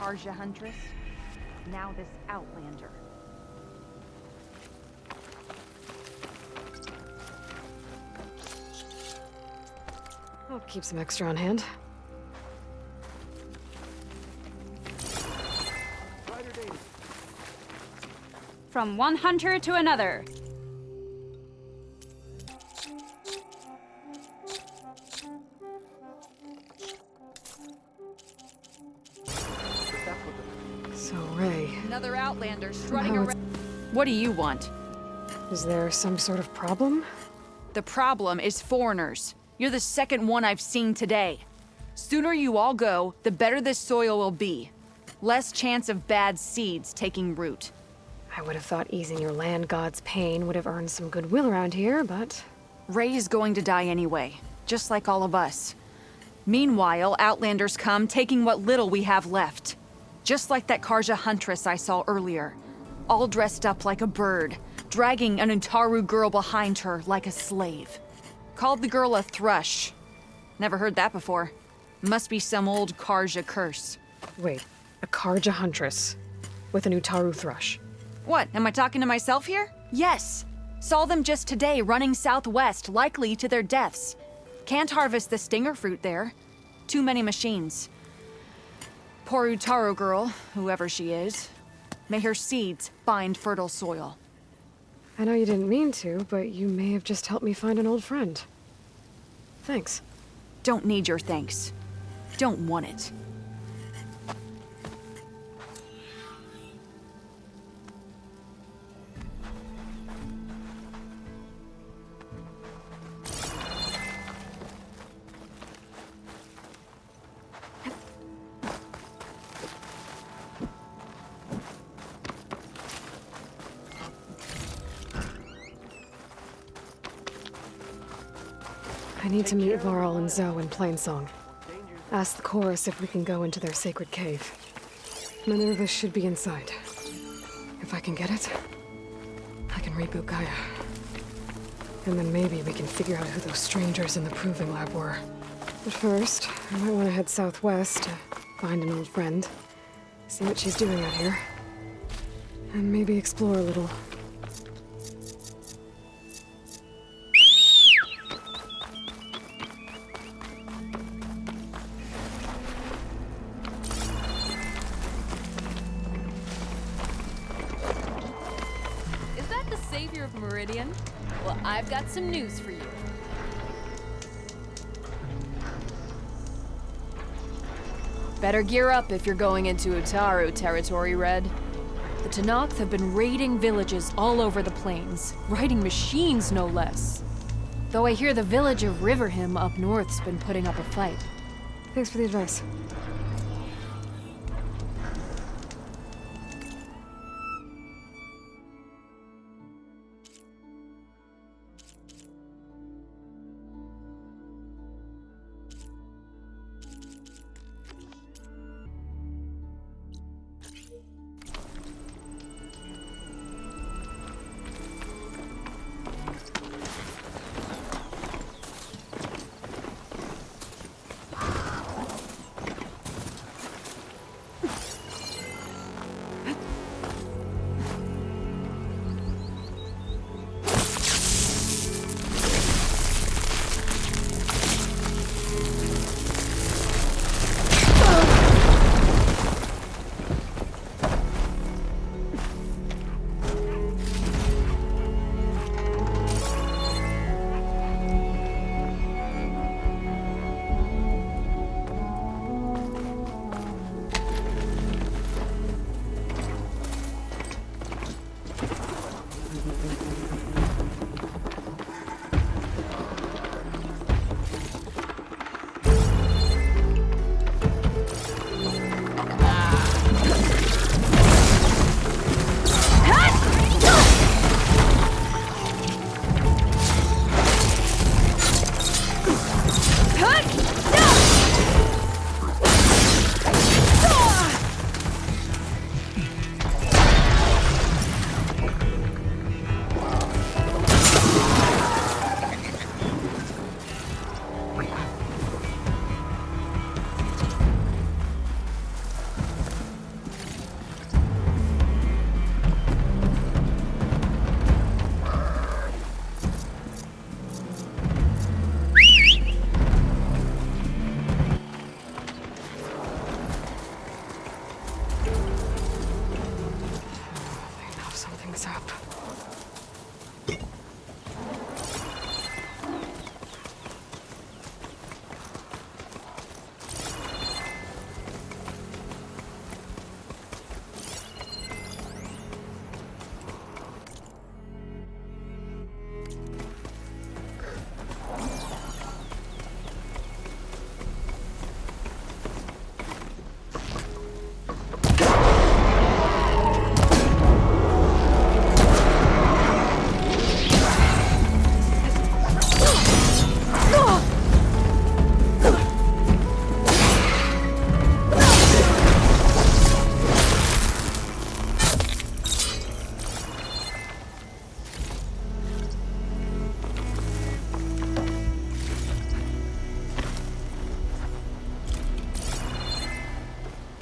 Karja Huntress, now this Outlander. I'll keep some extra on hand. From one hunter to another. So, Ray, Another Outlander strutting Somehow around. What do you want? is there some sort of problem? The problem is foreigners. You're the second one I've seen today. Sooner you all go, the better this soil will be. Less chance of bad seeds taking root. I would have thought easing your land god's pain would have earned some goodwill around here, but... Ray is going to die anyway, just like all of us. Meanwhile, Outlanders come, taking what little we have left. Just like that Karja Huntress I saw earlier. All dressed up like a bird, dragging an Utaru girl behind her like a slave. Called the girl a thrush. Never heard that before. Must be some old Karja curse. Wait, a Karja Huntress with an Utaru thrush. What, am I talking to myself here? Yes. Saw them just today running southwest, likely to their deaths. Can't harvest the stinger fruit there. Too many machines. Poor Utaru girl, whoever she is. May her seeds find fertile soil. I know you didn't mean to, but you may have just helped me find an old friend. Thanks. Don't need your thanks. Don't want it. I need to meet Varl and Zoe in Plainsong. Ask the chorus if we can go into their sacred cave. Minerva should be inside. If I can get it, I can reboot Gaia. And then maybe we can figure out who those strangers in the proving lab were. But first, I might want to head southwest to find an old friend. See what she's doing out here. And maybe explore a little. Savior of Meridian? Well, I've got some news for you. Better gear up if you're going into Utaru territory, Red. The Tenakth have been raiding villages all over the plains, riding machines no less. Though I hear the village of Riverhim up north's been putting up a fight. Thanks for the advice.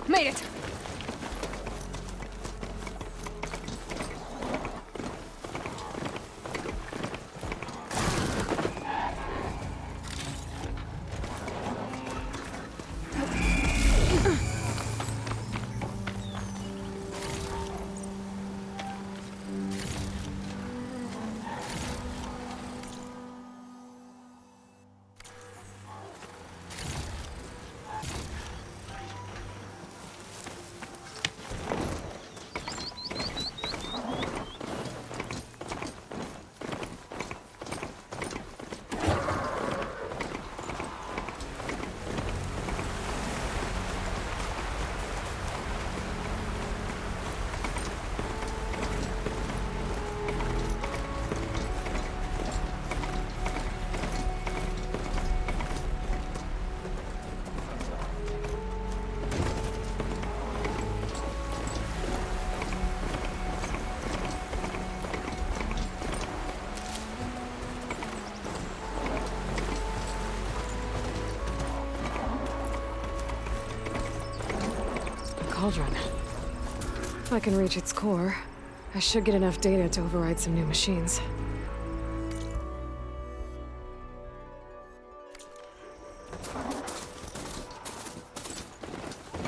Made it! Cauldron. If I can reach its core, I should get enough data to override some new machines.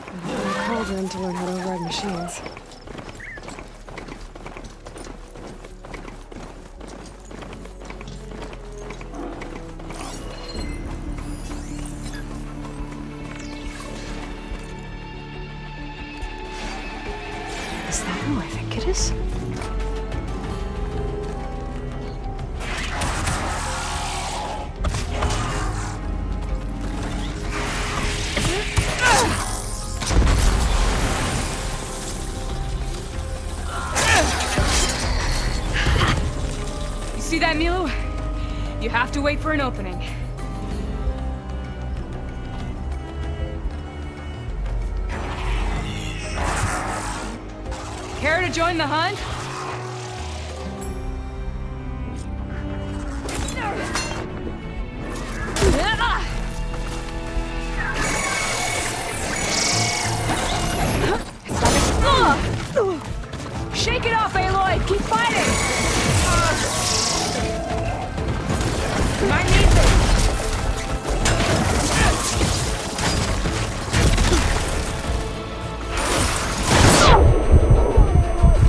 I need a cauldron to learn how to override machines. Is that who I think it is? You see that, Milu? You have to wait for an opening. Care to join the hunt? Shake it off, Aloy! Keep fighting! Might need this.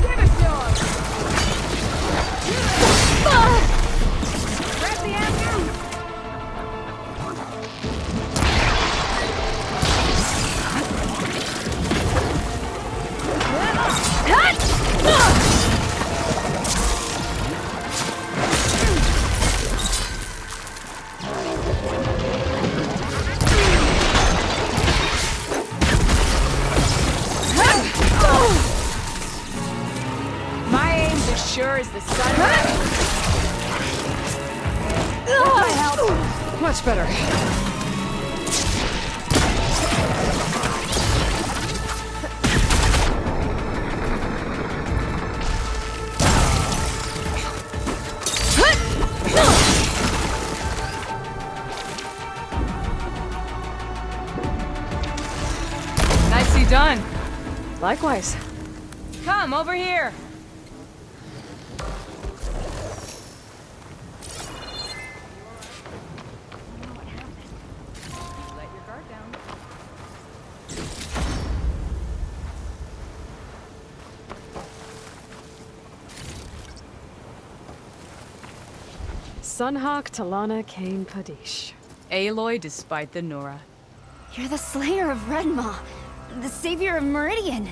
Give it to us! Grab the answer! My aim's as sure as the sun. Much better. Nicely done. Likewise. Come over here. Let your guard down. Sunhawk Talana Kane Kadish. Aloy despite the Nora. You're the slayer of Redmaw, the savior of Meridian.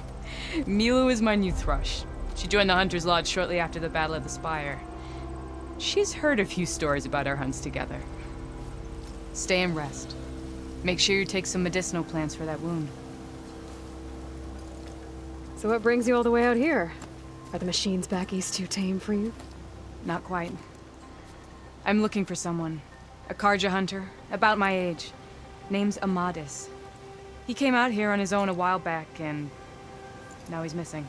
Milu is my new thrush. She joined the Hunter's Lodge shortly after the Battle of the Spire. She's heard a few stories about our hunts together. Stay and rest. Make sure you take some medicinal plants for that wound. So what brings you all the way out here? Are the machines back east too tame for you? Not quite. I'm looking for someone. A Karja hunter, about my age. Name's Amadis. He came out here on his own a while back, and now he's missing.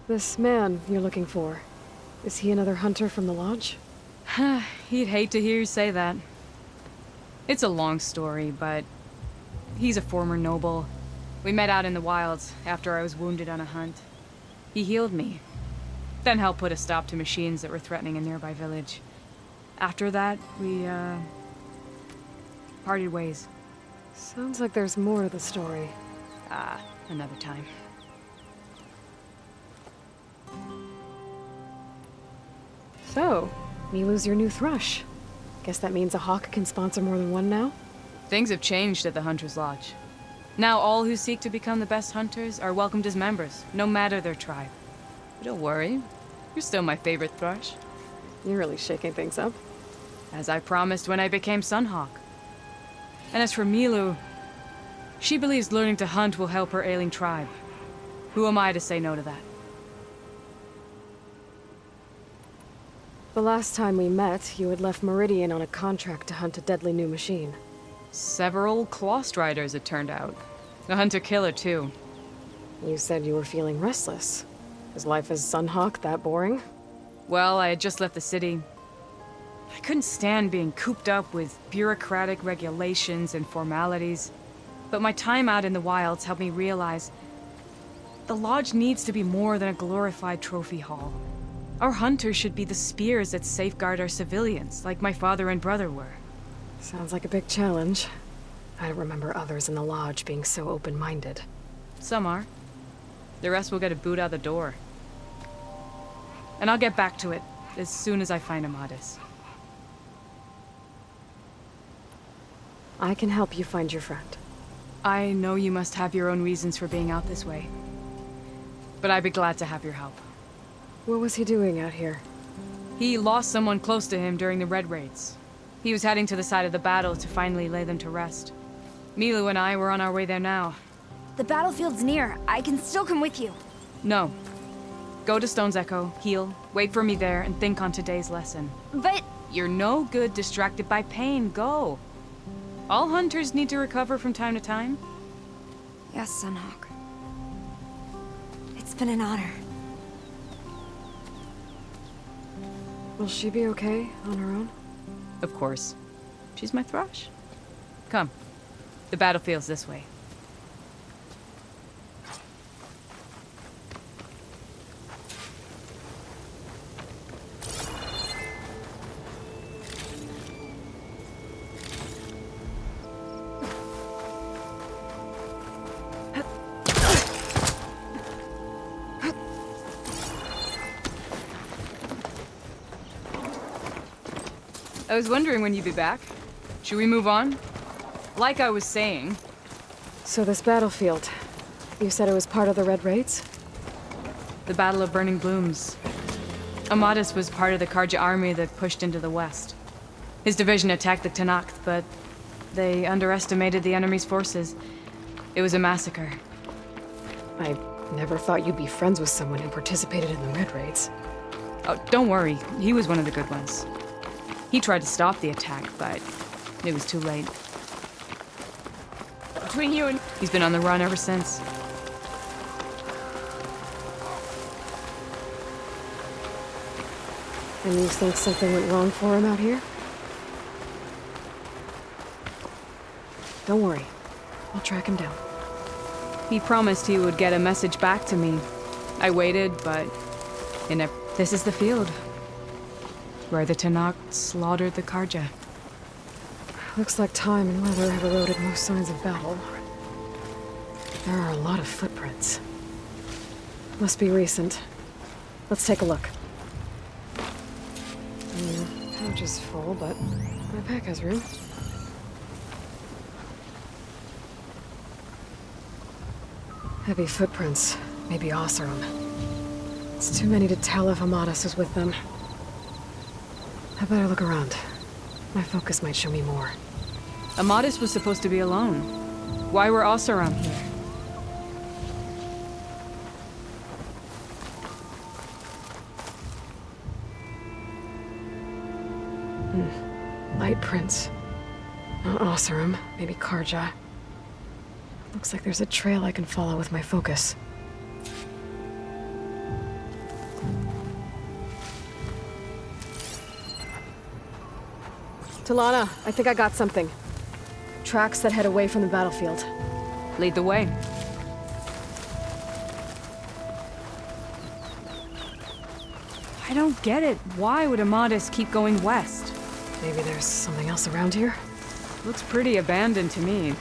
This man you're looking for, is he another hunter from the lodge? He'd hate to hear you say that. It's a long story, but he's a former noble. We met out in the wilds after I was wounded on a hunt. He healed me, then helped put a stop to machines that were threatening a nearby village. After that, we, parted ways. Sounds like there's more to the story. Another time. So, Milu's your new thrush. Guess that means a hawk can sponsor more than one now? Things have changed at the Hunter's Lodge. Now all who seek to become the best hunters are welcomed as members, no matter their tribe. But don't worry, you're still my favorite thrush. You're really shaking things up. As I promised when I became Sunhawk. And as for Milu, she believes learning to hunt will help her ailing tribe. Who am I to say no to that? The last time we met, you had left Meridian on a contract to hunt a deadly new machine. Several Clost Riders, it turned out. A hunter-killer, too. You said you were feeling restless. Is life as Sunhawk that boring? Well, I had just left the city. I couldn't stand being cooped up with bureaucratic regulations and formalities. But my time out in the wilds helped me realize the Lodge needs to be more than a glorified trophy hall. Our hunters should be the spears that safeguard our civilians, like my father and brother were. Sounds like a big challenge. I don't remember others in the Lodge being so open-minded. Some are. The rest will get a boot out the door. And I'll get back to it as soon as I find Amadis. I can help you find your friend. I know you must have your own reasons for being out this way. But I'd be glad to have your help. What was he doing out here? He lost someone close to him during the Red Raids. He was heading to the side of the battle to finally lay them to rest. Milu and I were on our way there now. The battlefield's near. I can still come with you. No. Go to Stone's Echo, heal, wait for me there, and think on today's lesson. But... You're no good distracted by pain. Go. All hunters need to recover from time to time. Yes, Sunhawk. It's been an honor. Will she be okay on her own? Of course. She's my thrush. Come. The battlefield's this way. I was wondering when you'd be back. Should we move on? Like I was saying... So this battlefield, you said it was part of the Red Raids? The Battle of Burning Blooms. Amadis was part of the Karja army that pushed into the west. His division attacked the Tenakth, but they underestimated the enemy's forces. It was a massacre. I never thought you'd be friends with someone who participated in the Red Raids. Oh, don't worry. He was one of the good ones. He tried to stop the attack, but it was too late. Between you and... He's been on the run ever since. And you think something went wrong for him out here? Don't worry. I'll track him down. He promised he would get a message back to me. I waited, but... This is the field. Where the Tenakth slaughtered the Karja. Looks like time and weather have eroded most signs of battle. There are a lot of footprints. Must be recent. Let's take a look. Pouch is full, but my pack has room. Heavy footprints. Maybe Oseram. It's too many to tell if Amadas is with them. I better look around. My focus might show me more. Amadis was supposed to be alone. Why were Oseram here? Light prints. Not Oseram, maybe Karja. Looks like there's a trail I can follow with my focus. Talana, I think I got something. Tracks that head away from the battlefield. Lead the way. I don't get it. Why would Amadis keep going west? Maybe there's something else around here? Looks pretty abandoned to me.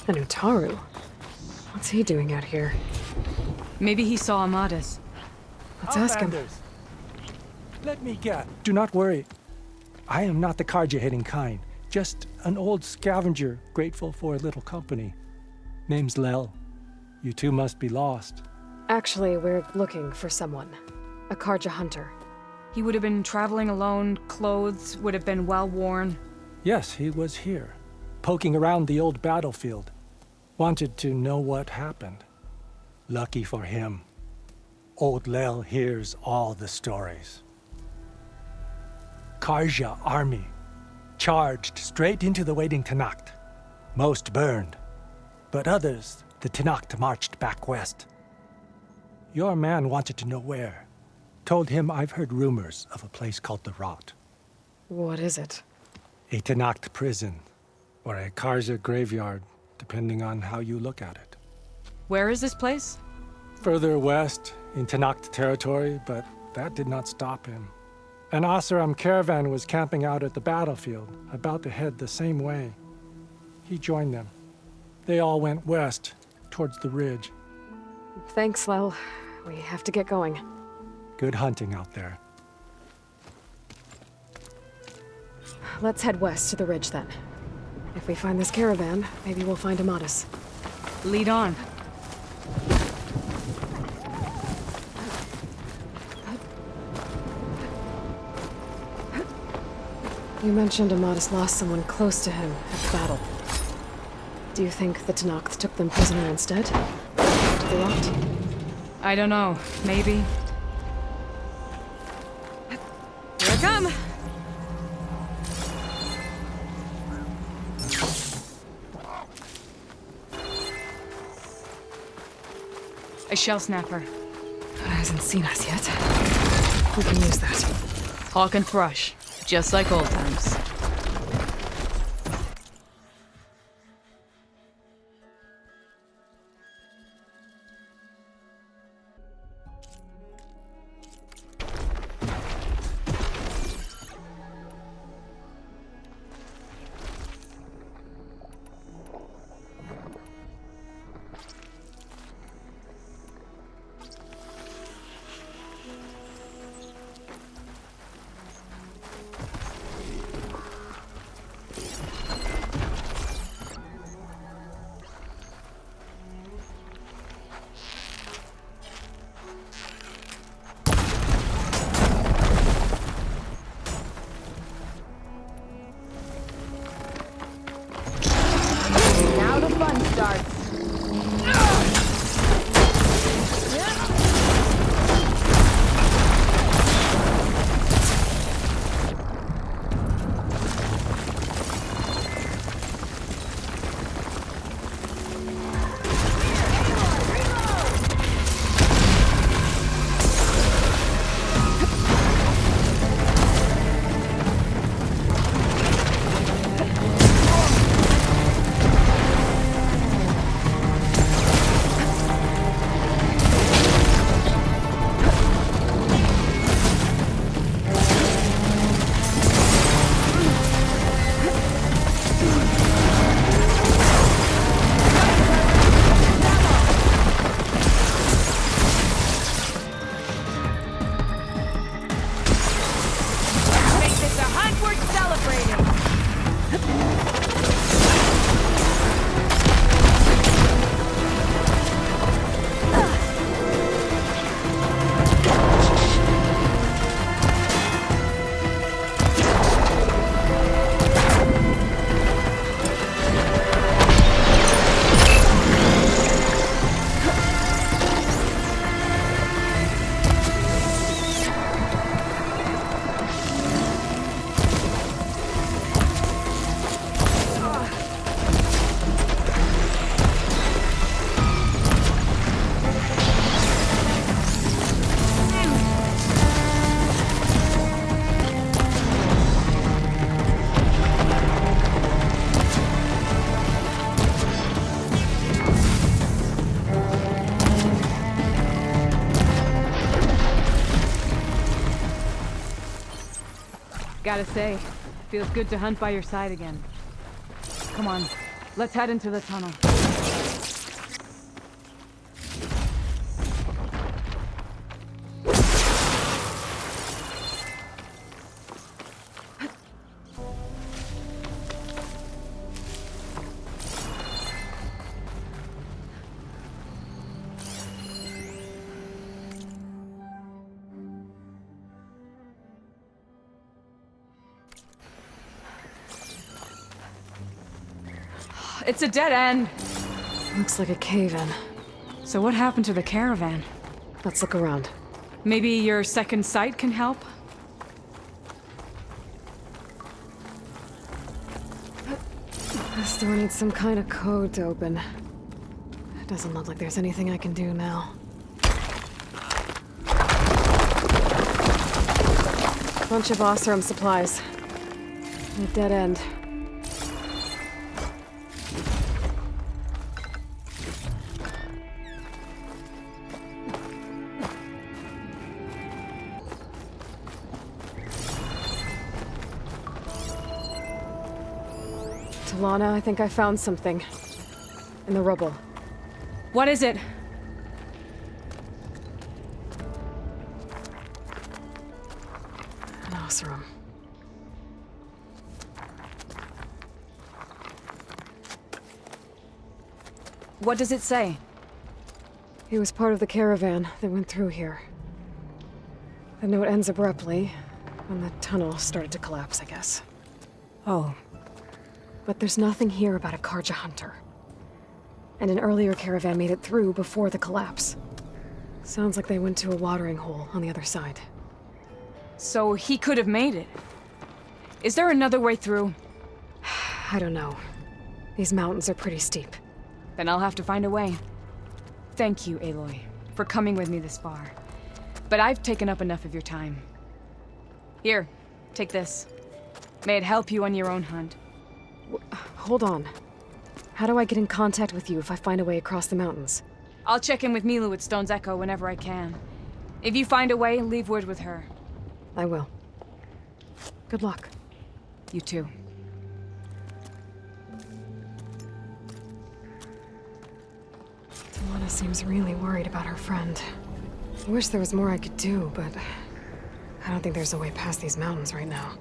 An Utaru? What's he doing out here? Maybe he saw Amadis. Let's ask him. Outlanders, let me guess. Do not worry. I am not the Karja-hating kind. Just an old scavenger grateful for a little company. Name's Lel. You two must be lost. Actually, we're looking for someone. A Karja hunter. He would have been traveling alone, clothes would have been well worn. Yes, he was here, poking around the old battlefield. Wanted to know what happened. Lucky for him, old Lel hears all the stories. Karja army charged straight into the waiting Tanacht. Most burned, but others, the Tanacht marched back west. Your man wanted to know where. Told him I've heard rumors of a place called the Rot. What is it? A Tanacht prison, or a Karja graveyard, depending on how you look at it. Where is this place? Further west, in Tanacht territory, but that did not stop him. An Oseram caravan was camping out at the battlefield, about to head the same way. He joined them. They all went west, towards the ridge. Thanks, Lel. We have to get going. Good hunting out there. Let's head west to the ridge then. If we find this caravan, maybe we'll find Amadis. Lead on. You mentioned Amadis lost someone close to him at the battle. Do you think the Tanacht took them prisoner instead? To the Rot? I don't know. Maybe. Here I come! A shell snapper. It hasn't seen us yet. We can use that. Hawk and thrush. Just like old times. Gotta say, feels good to hunt by your side again. Come on, let's head into the tunnel. It's a dead end. Looks like a cave-in. So what happened to the caravan? Let's look around. Maybe your second sight can help? This door needs some kind of code to open. It doesn't look like there's anything I can do now. Bunch of Osram supplies. A dead end. Lana, I think I found something. In the rubble. What is it? An Osram. What does it say? He was part of the caravan that went through here. The note ends abruptly, when the tunnel started to collapse, I guess. Oh. But there's nothing here about a Karja hunter. And an earlier caravan made it through before the collapse. Sounds like they went to a watering hole on the other side. So he could have made it. Is there another way through? I don't know. These mountains are pretty steep. Then I'll have to find a way. Thank you, Aloy, for coming with me this far. But I've taken up enough of your time. Here, take this. May it help you on your own hunt. Hold on. How do I get in contact with you if I find a way across the mountains? I'll check in with Milu at Stone's Echo whenever I can. If you find a way, leave word with her. I will. Good luck. You too. Lana seems really worried about her friend. I wish there was more I could do, but I don't think there's a way past these mountains right now.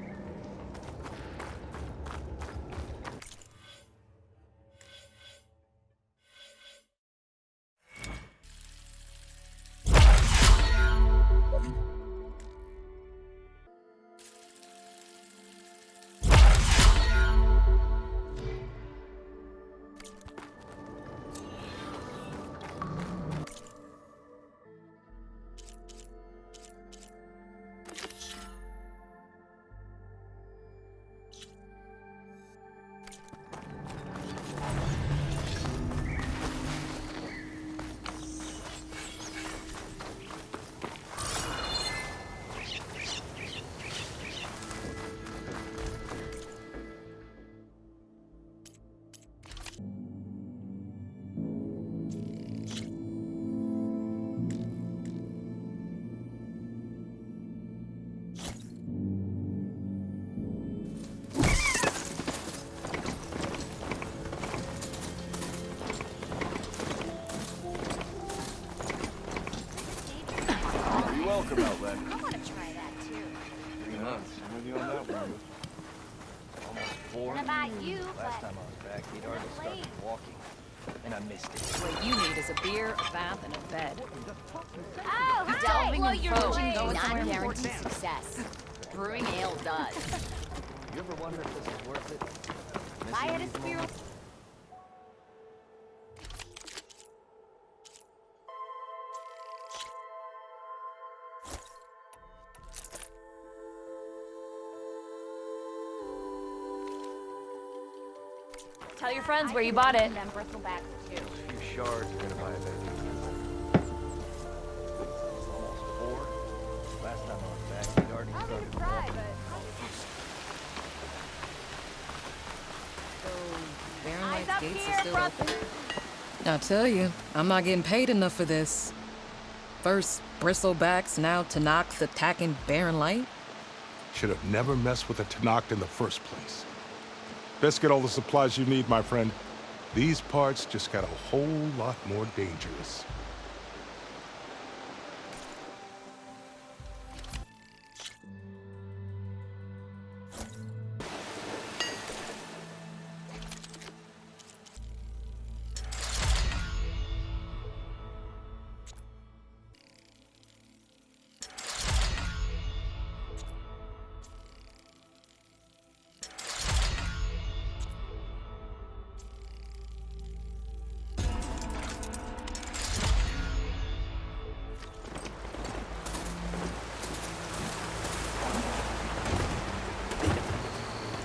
Welcome, Outlet. I want to try that too. Yeah, I'm with you on that one. Almost 4. What about you? Last time I was back, he'd already started walking, and I missed it. What you need is a beer, a bath, and a bed. Oh, hi! Delving Well, in you're prose doing going not somewhere guaranteed success. Brewing ale does. You ever wonder if this is worth it? If I had a spear. Tell your friends where you bought it. Them bristlebacks too. A few shards are gonna buy a bed. It's almost 4. Last time I was back, he'd already started walking. Baron Eyes Light's up gates here, are still brother. open. I tell you, I'm not getting paid enough for this. First bristlebacks, now Tanakh's attacking Baron Light. Should have never messed with a Tenakth in the first place. Best get all the supplies you need, my friend. These parts just got a whole lot more dangerous.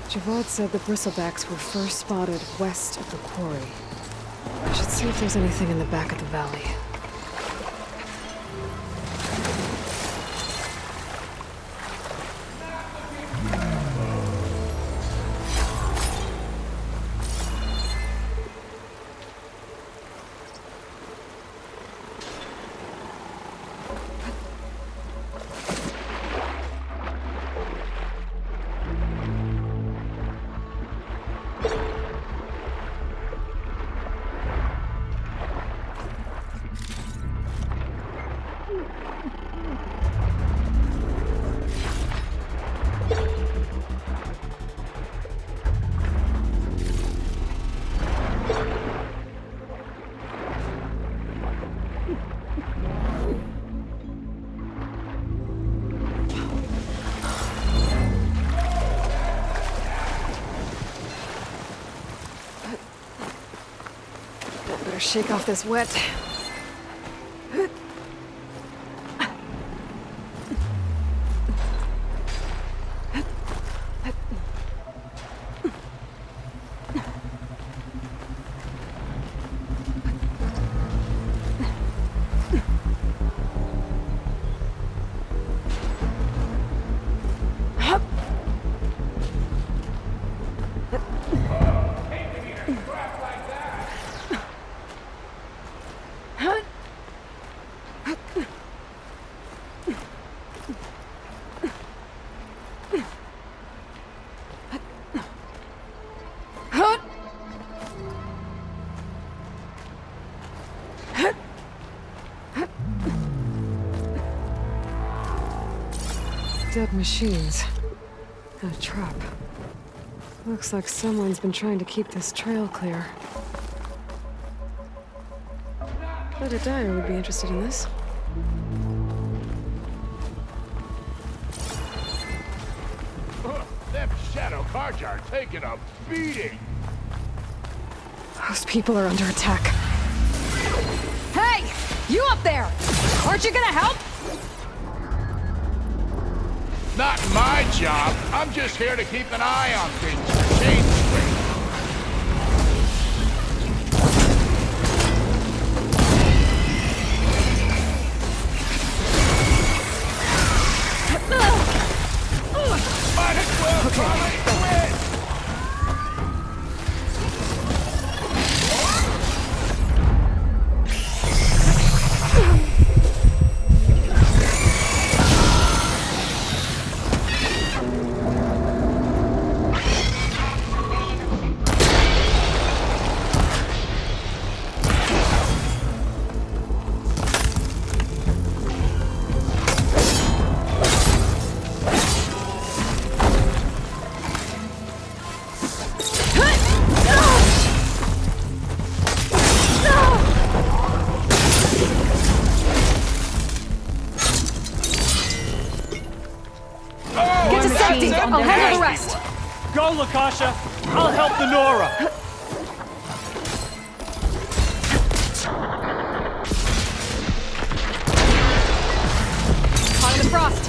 Javad said the bristlebacks were first spotted west of the quarry. I should see if there's anything in the back of the valley. Better shake off this wet. Dead machines. And a trap. Looks like someone's been trying to keep this trail clear. Bet a dyer would be interested in this. Them shadow cards are taking a beating. Those people are under attack. Hey! You up there! Aren't you gonna help? Not my job. I'm just here to keep an eye on things for change straight. Might as well call it quits. I'll handle the rest. Go, Lakasha! I'll help the Nora! Caught in the frost.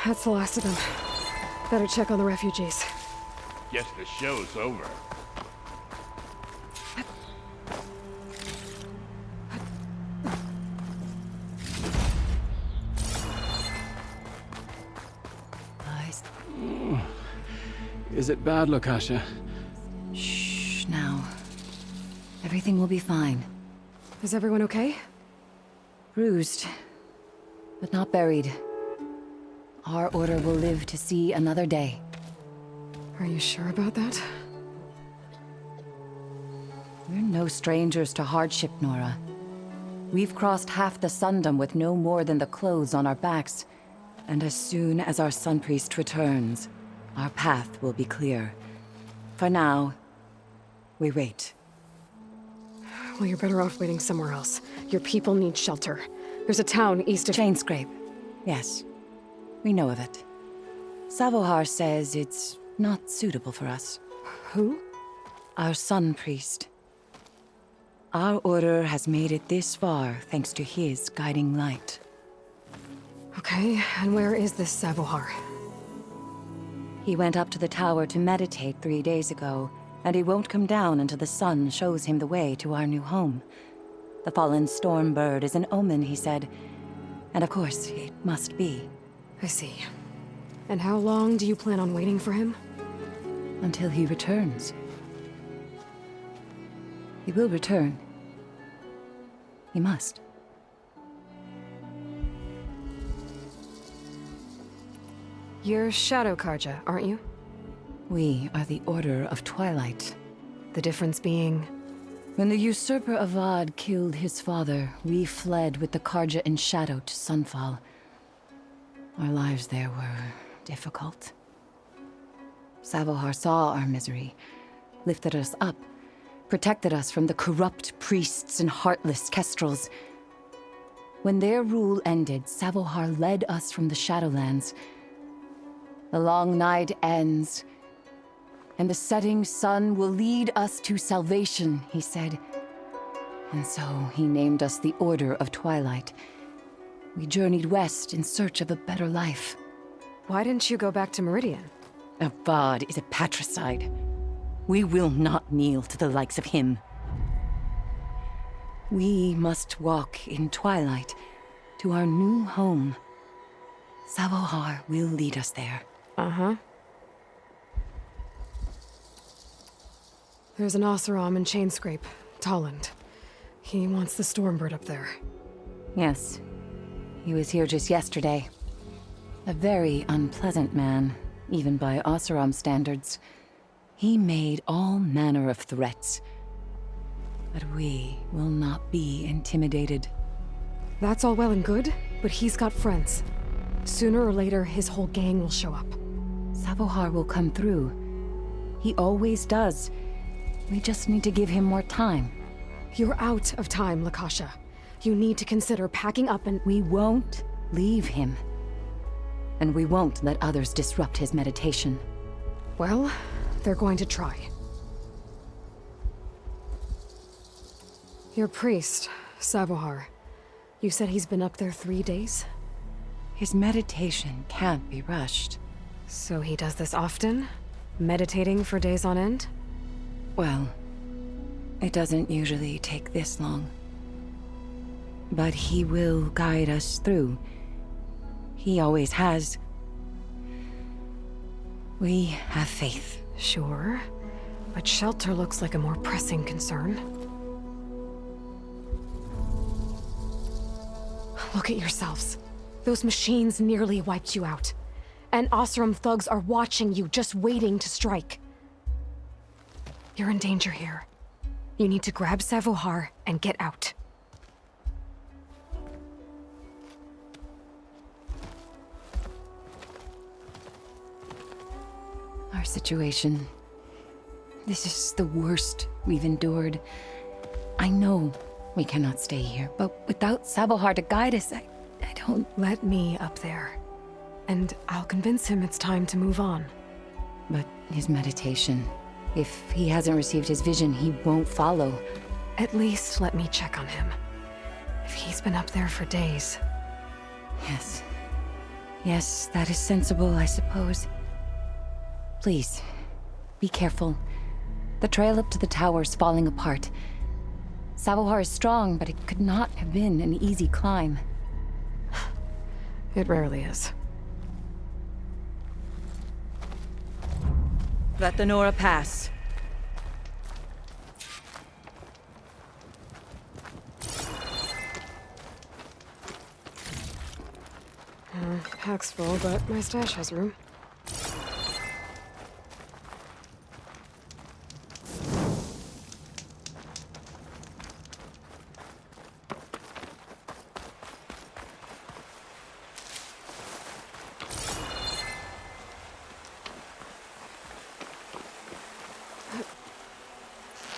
That's the last of them. Better check on the refugees. Guess the show's over. Is it bad, Lakasha? Shh, now. Everything will be fine. Is everyone okay? Bruised, but not buried. Our order will live to see another day. Are you sure about that? We're no strangers to hardship, Nora. We've crossed half the Sundom with no more than the clothes on our backs. And as soon as our Sun Priest returns, our path will be clear. For now, we wait. Well, you're better off waiting somewhere else. Your people need shelter. There's a town east of... Chainscrape. Yes. We know of it. Savohar says it's not suitable for us. Who? Our Sun Priest. Our order has made it this far thanks to his guiding light. Okay, and where is this Savohar? He went up to the tower to meditate 3 days ago, and he won't come down until the sun shows him the way to our new home. The fallen storm bird is an omen, he said. And of course, it must be. I see. And how long do you plan on waiting for him? Until he returns. He will return. He must. You're Shadow Karja, aren't you? We are the Order of Twilight. The difference being... When the usurper Avad killed his father, we fled with the Karja in shadow to Sunfall. Our lives there were difficult. Savohar saw our misery, lifted us up, protected us from the corrupt priests and heartless kestrels. When their rule ended, Savohar led us from the Shadowlands. The long night ends, and the setting sun will lead us to salvation, he said. And so he named us the Order of Twilight. We journeyed west in search of a better life. Why didn't you go back to Meridian? Avad is a patricide. We will not kneel to the likes of him. We must walk in twilight to our new home. Savohar will lead us there. Uh-huh. There's an Oseram in Chainscrape, Tolland. He wants the Stormbird up there. Yes. He was here just yesterday. A very unpleasant man, even by Oseram standards. He made all manner of threats. But we will not be intimidated. That's all well and good, but he's got friends. Sooner or later, his whole gang will show up. Savohar will come through. He always does. We just need to give him more time. You're out of time, Lakasha. You need to consider packing up and... We won't leave him. And we won't let others disrupt his meditation. Well, they're going to try. Your priest, Savohar. You said he's been up there 3 days? His meditation can't be rushed. So he does this often? Meditating for days on end? Well, it doesn't usually take this long. But he will guide us through. He always has. We have faith. Sure, but shelter looks like a more pressing concern. Look at yourselves. Those machines nearly wiped you out. And Oseram thugs are watching you, just waiting to strike. You're in danger here. You need to grab Savohar and get out. Our situation. This is the worst we've endured. I know we cannot stay here, but without Savohar to guide us, I don't... Let me up there. And I'll convince him it's time to move on. But his meditation... If he hasn't received his vision, he won't follow. At least let me check on him. If he's been up there for days. Yes. Yes, that is sensible, I suppose. Please, be careful. The trail up to the tower's falling apart. Savohar is strong, but it could not have been an easy climb. It rarely is. Let the Nora pass. Pack's full, but my stash has room.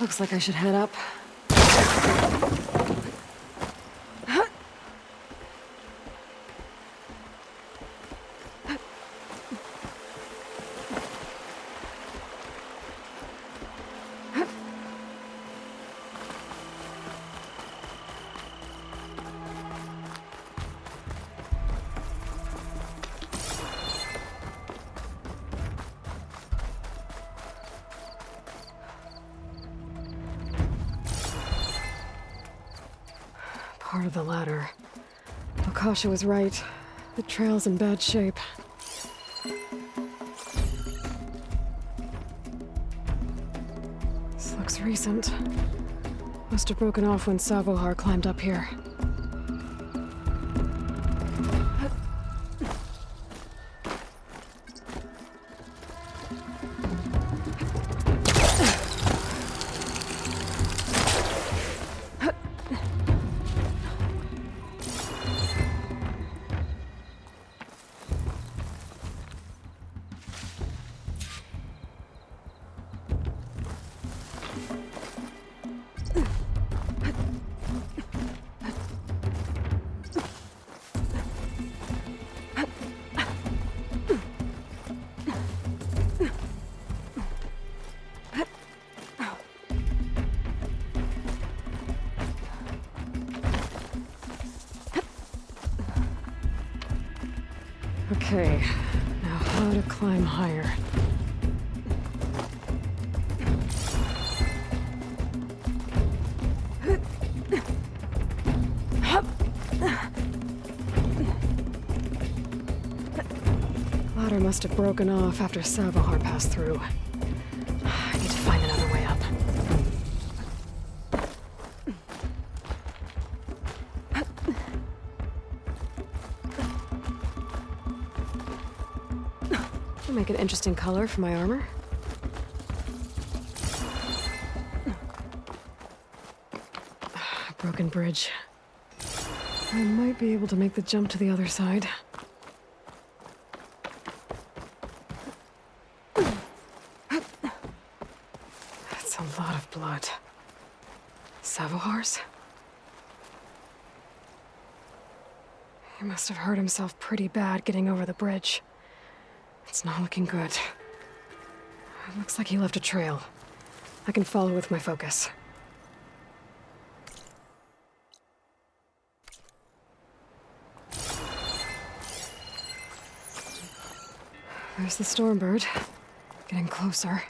Looks like I should head up. Part of the ladder. Akasha was right. The trail's in bad shape. This looks recent. Must have broken off when Savohar climbed up here. Okay, now how to climb higher. Ladder must have broken off after Savohar passed through. I need to find another way up. Make an interesting color for my armor. Broken bridge. I might be able to make the jump to the other side. That's a lot of blood. Savohar's? He must have hurt himself pretty bad getting over the bridge. It's not looking good. It looks like he left a trail. I can follow with my focus. There's the Stormbird. Getting closer.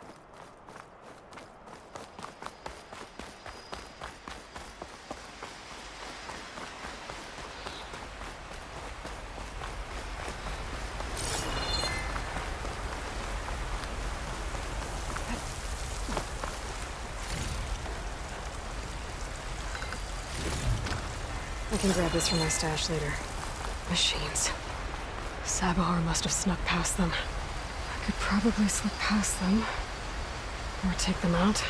I can grab this from my stash later. Machines. Savohar must have snuck past them. I could probably slip past them. Or take them out.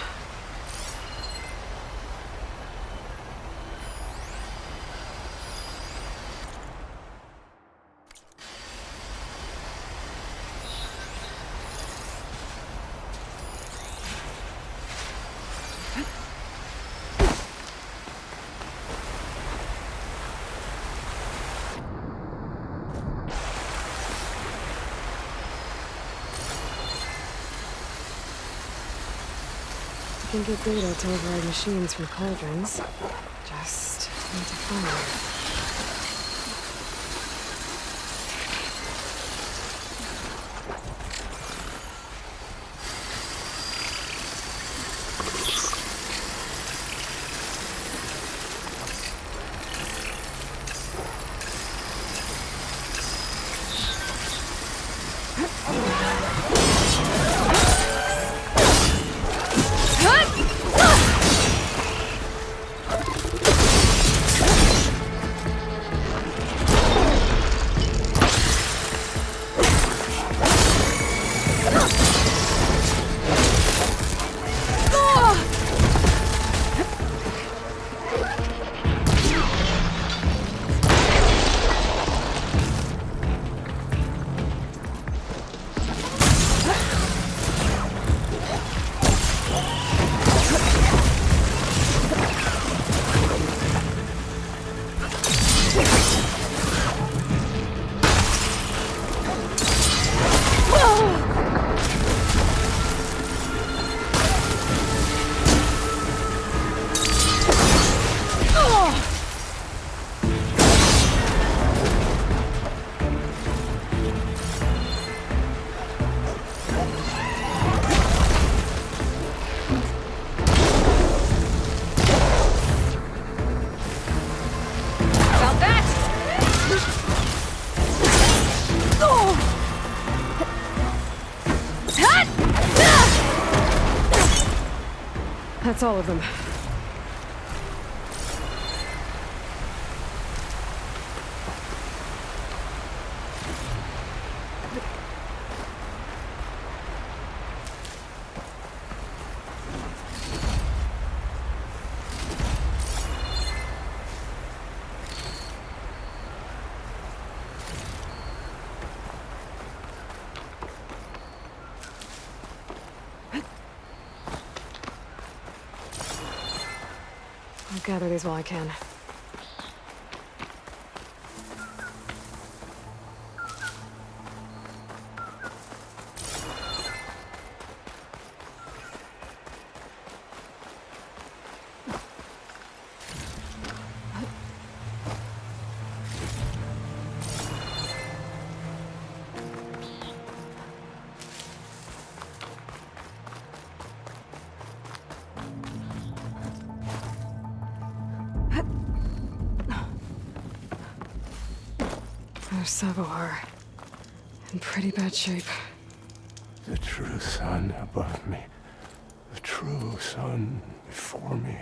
I can get data to override machines from cauldrons. Just need to find them. That's all of them. I'll gather these while I can. There's Savoar. In pretty bad shape. The true sun above me. The true sun before me.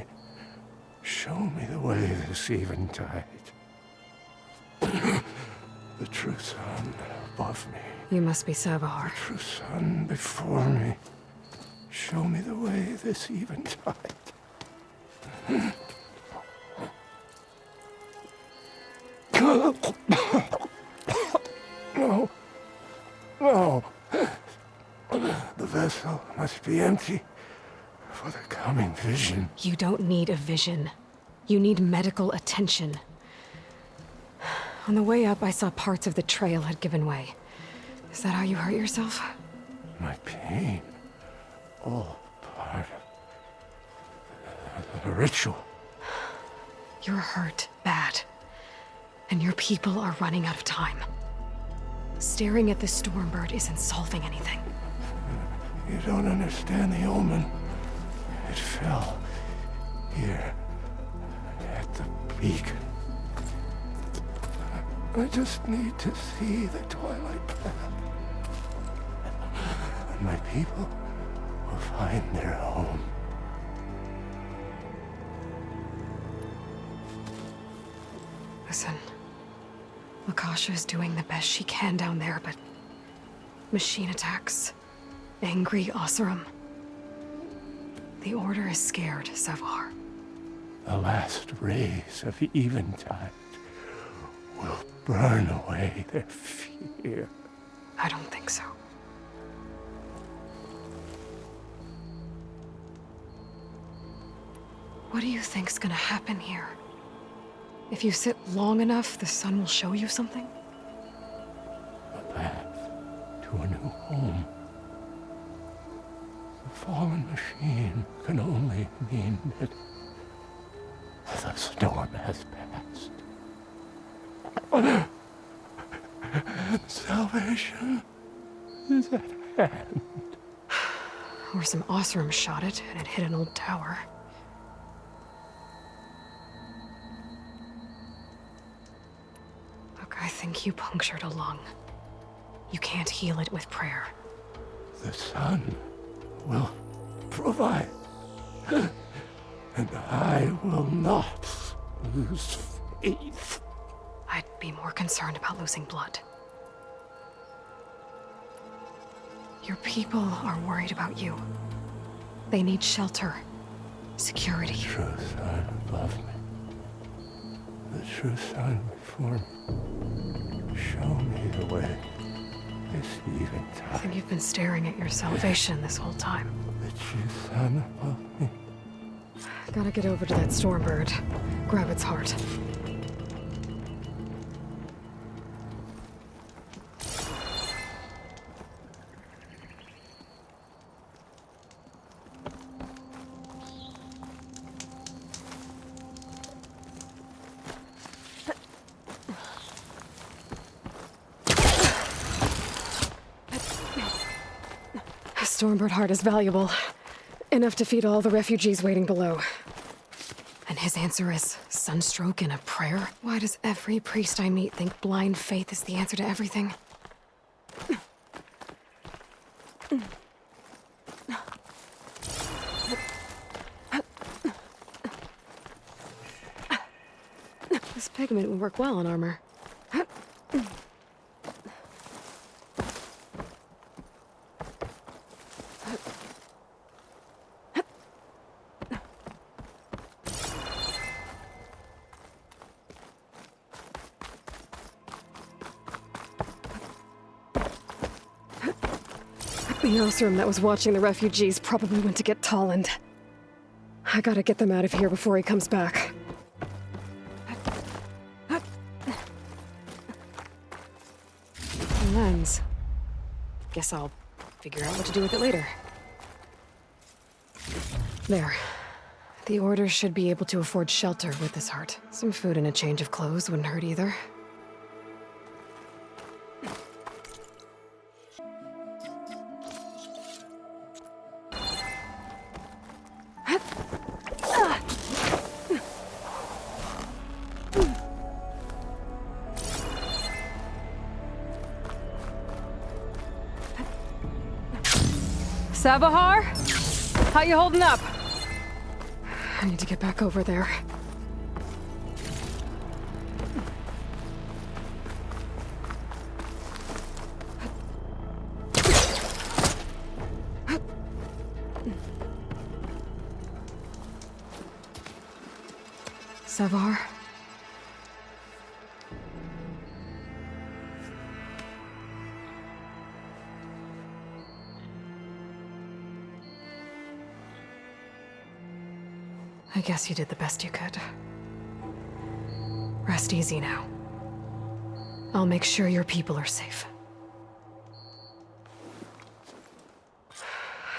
Show me the way this eventide. The true sun above me. You must be Savoar. The true sun before me. Show me the way this eventide. No. No. The vessel must be empty for the coming vision. You don't need a vision. You need medical attention. On the way up, I saw parts of the trail had given way. Is that how you hurt yourself? My pain. All part of the ritual. You're hurt bad. And your people are running out of time. Staring at the Stormbird isn't solving anything. You don't understand the omen. It fell here at the beacon. I just need to see the twilight path. And my people will find their home. Listen. Lakasha is doing the best she can down there, but... machine attacks. Angry Oseram. The Order is scared, Savoar. The last rays of eventide will burn away their fear. I don't think so. What do you think's gonna happen here? If you sit long enough, the sun will show you something? A path to a new home. The fallen machine can only mean that the storm has passed. Salvation is at hand. Or some Oseram shot it, and it hit an old tower. Look, I think you punctured a lung. You can't heal it with prayer. The sun will provide. And I will not lose faith. I'd be more concerned about losing blood. Your people are worried about you. They need shelter, security. The true sun above me. The true sun before me. Show me the way. This eventide. I think you've been staring at your salvation this whole time. The true sun above me. Gotta get over to that Stormbird. Grab its heart. Stormbird heart is valuable. Enough to feed all the refugees waiting below. And his answer is sunstroke and a prayer? Why does every priest I meet think blind faith is the answer to everything? This pigment would work well on armor. The Osram that was watching the refugees probably went to get Tolland. I gotta get them out of here before he comes back. Lens. Guess I'll figure out what to do with it later. There. The Order should be able to afford shelter with this heart. Some food and a change of clothes wouldn't hurt either. Savahar? How you holding up? I need to get back over there. Savar? I guess you did the best you could. Rest easy now. I'll make sure your people are safe.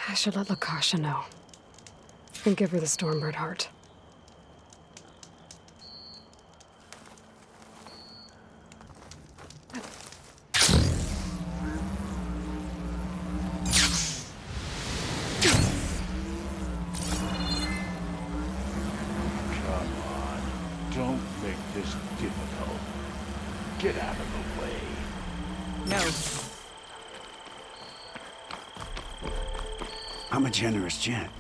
I should let Lakasha know. And give her the Stormbird heart. Get out of the way. No. I'm a generous gent.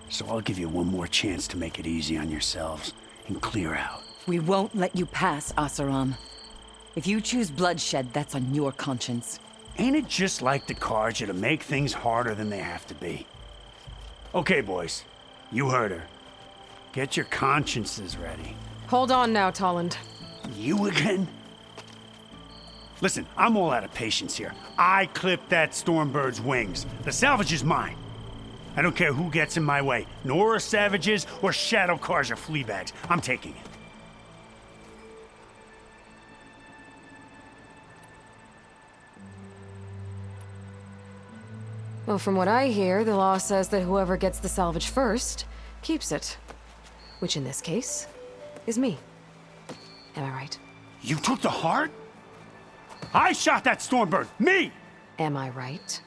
So I'll give you one more chance to make it easy on yourselves and clear out. We won't let you pass, Asaram. If you choose bloodshed, that's on your conscience. Ain't it just like the Karja to make things harder than they have to be? Okay, boys. You heard her. Get your consciences ready. Hold on now, Tolland. You again? Listen, I'm all out of patience here. I clipped that Stormbird's wings. The salvage is mine. I don't care who gets in my way. Nora savages or Shadow Karja fleabags. I'm taking it. Well, from what I hear, the law says that whoever gets the salvage first keeps it. Which in this case is me. Am I right? You took the heart? I shot that Stormbird! Me! Am I right?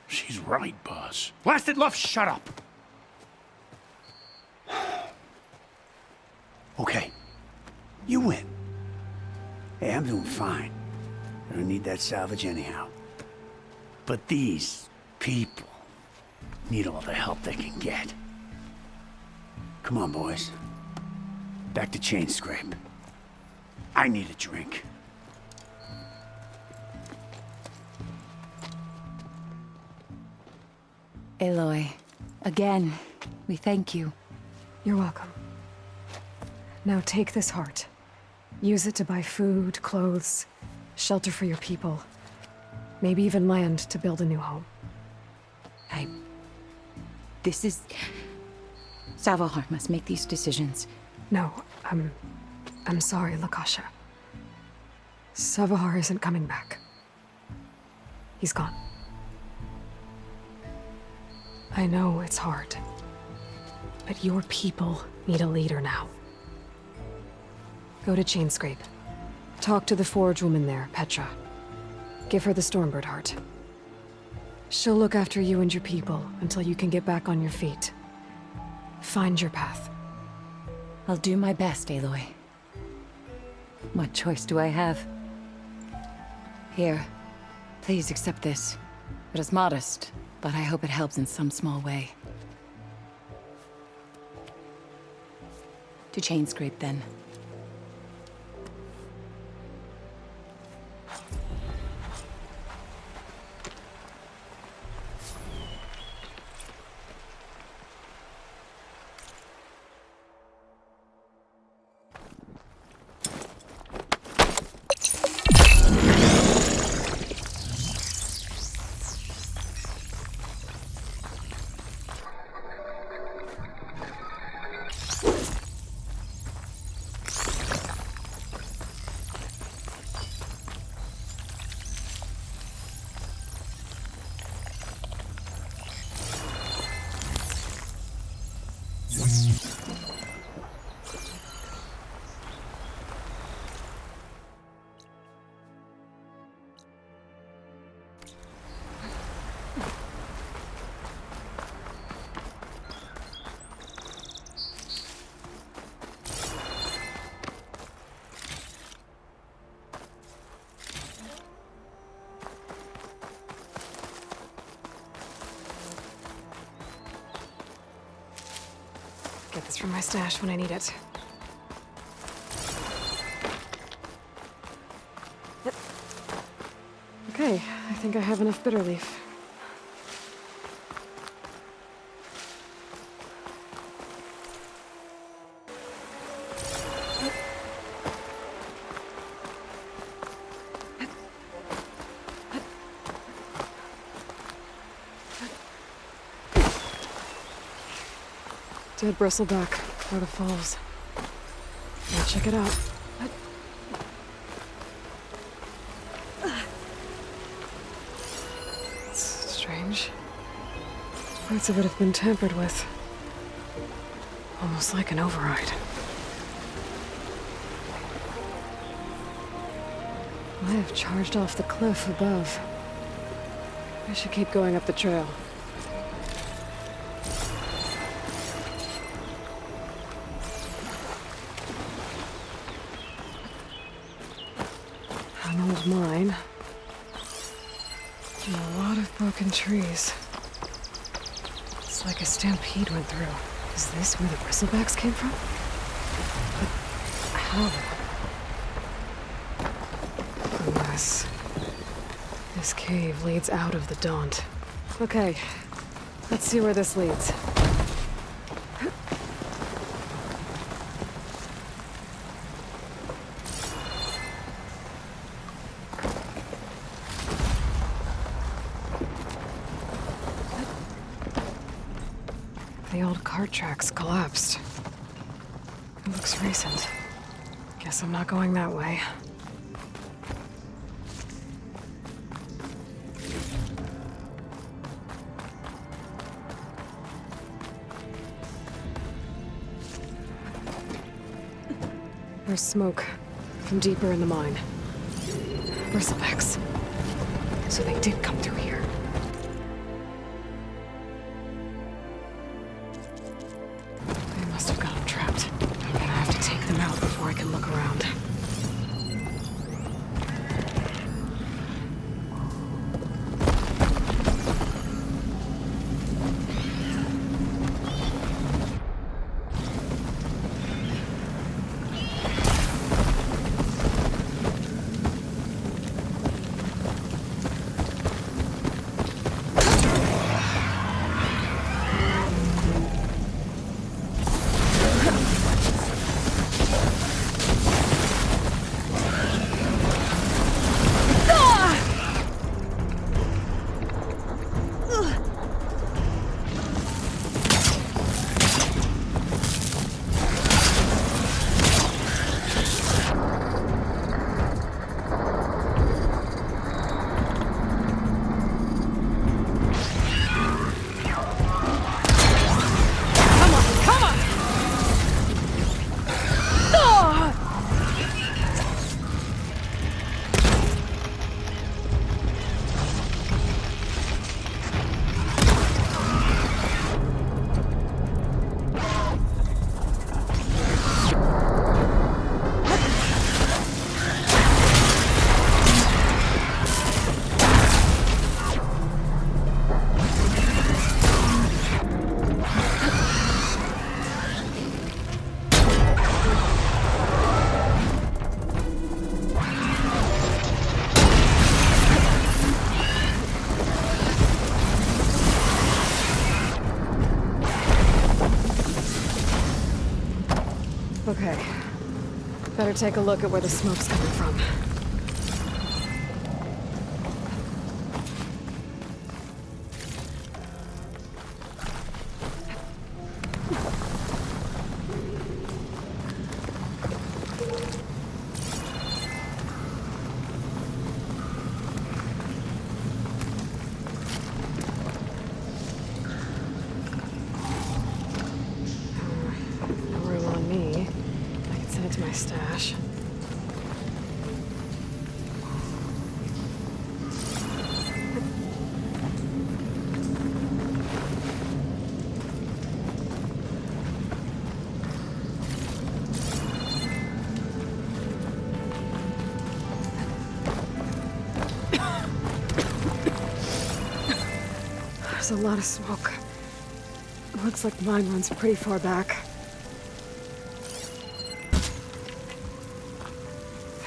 She's right, boss. Blasted Luff, shut up! Okay. You win. Hey, I'm doing fine. I don't need that salvage anyhow. But these people need all the help they can get. Come on, boys. Back to Chain Scrape. I need a drink. Aloy, again, we thank you. You're welcome. Now take this heart. Use it to buy food, clothes, shelter for your people. Maybe even land to build a new home. This is... Savahar must make these decisions. No, I'm sorry, Lakasha. Savahar isn't coming back. He's gone. I know it's hard, but your people need a leader now. Go to Chainscrape. Talk to the Forge woman there, Petra. Give her the Stormbird heart. She'll look after you and your people until you can get back on your feet. Find your path. I'll do my best, Aloy. What choice do I have? Here, please accept this. It is modest, but I hope it helps in some small way. To Chainscrape, then. Get this from my stash when I need it. Okay, I think I have enough bitter leaf. Dead bristleback, where the falls. I'll check it out. It's strange. Parts of it have been tampered with. Almost like an override. I have charged off the cliff above. I should keep going up the trail. An old mine. And a lot of broken trees. It's like a stampede went through. Is this where the bristlebacks came from? But how? Unless this cave leads out of the Daunt. Okay, let's see where this leads. The old cart tracks collapsed. It looks recent. Guess I'm not going that way. There's smoke from deeper in the mine. Bristlebacks. So they did come through here. They must have gotten trapped. I'm gonna have to take them out before I can look around. Okay. Better take a look at where the smoke's coming from. That's my stash. There's a lot of smoke. Looks like the mine runs pretty far back.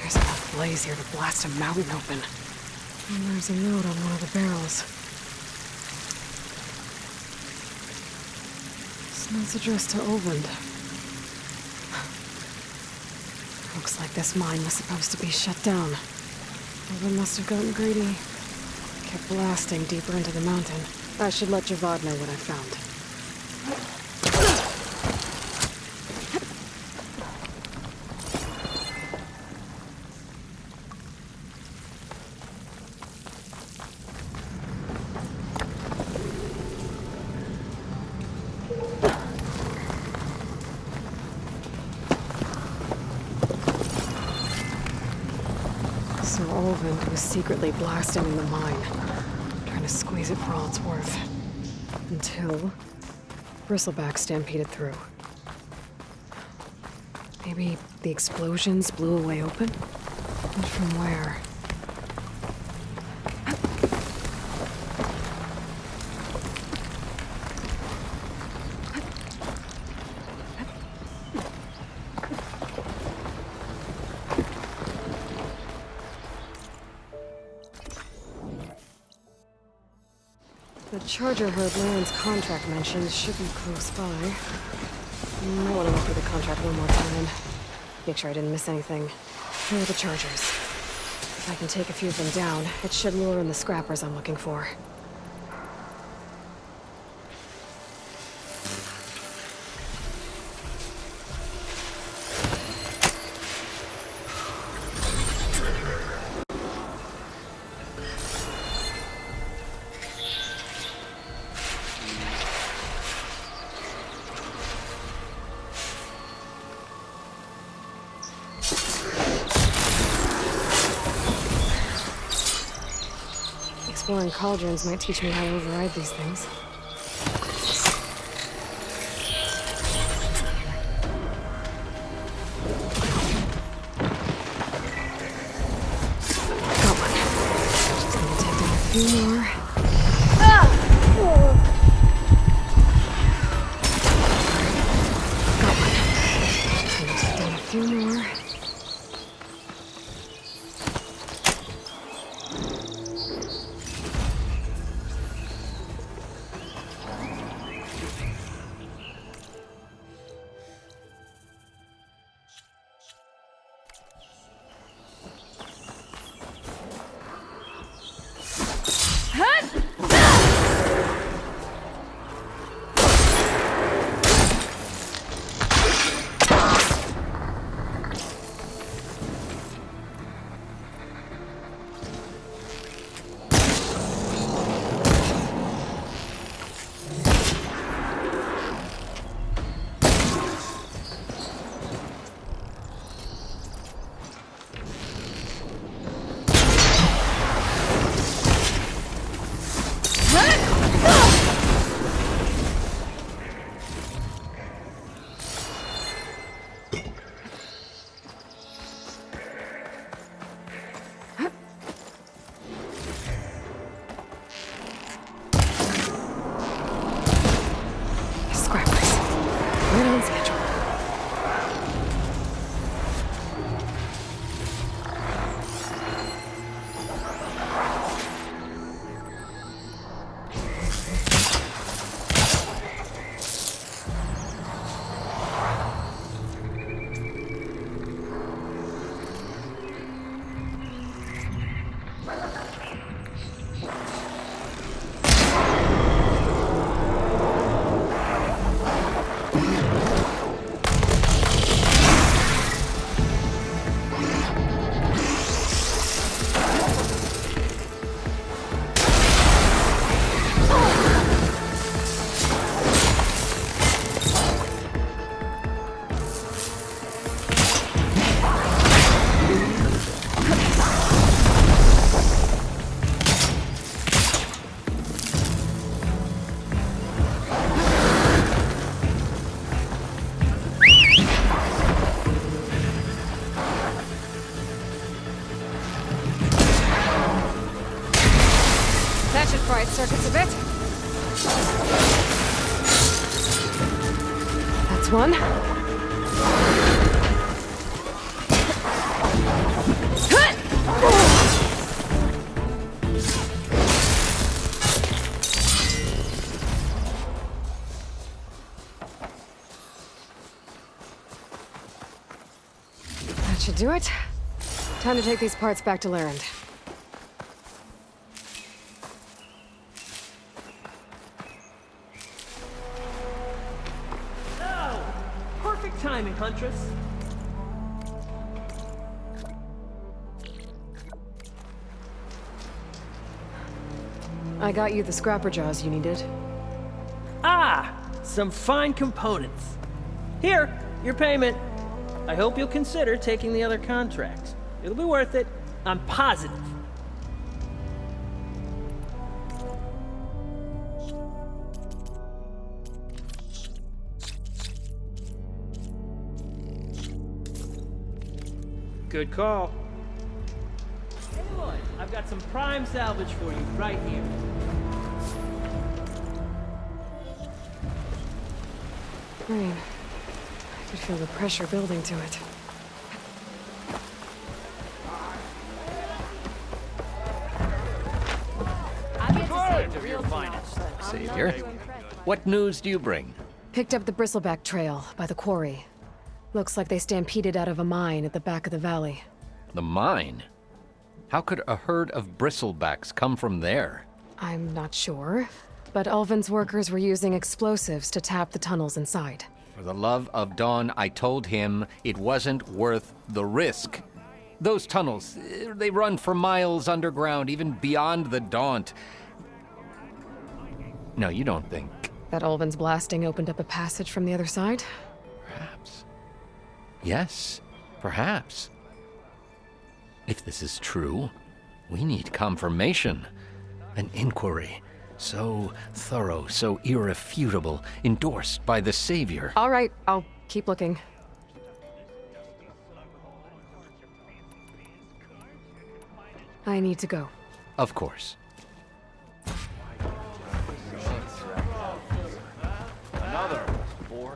There's enough blaze here to blast a mountain open. And there's a note on one of the barrels. This note's addressed to Oland. Looks like this mine was supposed to be shut down. Oland must have gotten greedy. Kept blasting deeper into the mountain. I should let Javad know what I found. So Olvend was secretly blasting in the mine, trying to squeeze it for all it's worth. Until Bristleback stampeded through. Maybe the explosions blew a way open? And from where? The Charger herd Laren's contract mentions should be close by. I want to look through the contract one more time. Make sure I didn't miss anything. Here are the Chargers. If I can take a few of them down, it should lure in the scrappers I'm looking for. Exploring cauldrons might teach me how to override these things. Got one. Just gonna take down a few more. Got one. Just gonna take down a few more. circuits a bit. That's one. That should do it. Time to take these parts back to Larend. Perfect timing, Huntress. I got you the scrapper jaws you needed. Ah, some fine components. Here, your payment. I hope you'll consider taking the other contracts. It'll be worth it. I'm positive. Good call. Hey, Lloyd, I've got some prime salvage for you right here. Rain. I could feel the pressure building to it. Savior, what news do you bring? Picked up the bristleback trail by the quarry. Looks like they stampeded out of a mine at the back of the valley. The mine? How could a herd of bristlebacks come from there? I'm not sure, but Ulvin's workers were using explosives to tap the tunnels inside. For the love of Dawn, I told him it wasn't worth the risk. Those tunnels, they run for miles underground, even beyond the Daunt. No, you don't think... That Ulvin's blasting opened up a passage from the other side? Perhaps. Yes, perhaps. If this is true, we need confirmation. An inquiry. So thorough, so irrefutable, endorsed by the Savior. All right, I'll keep looking. I need to go. Of course. Another four.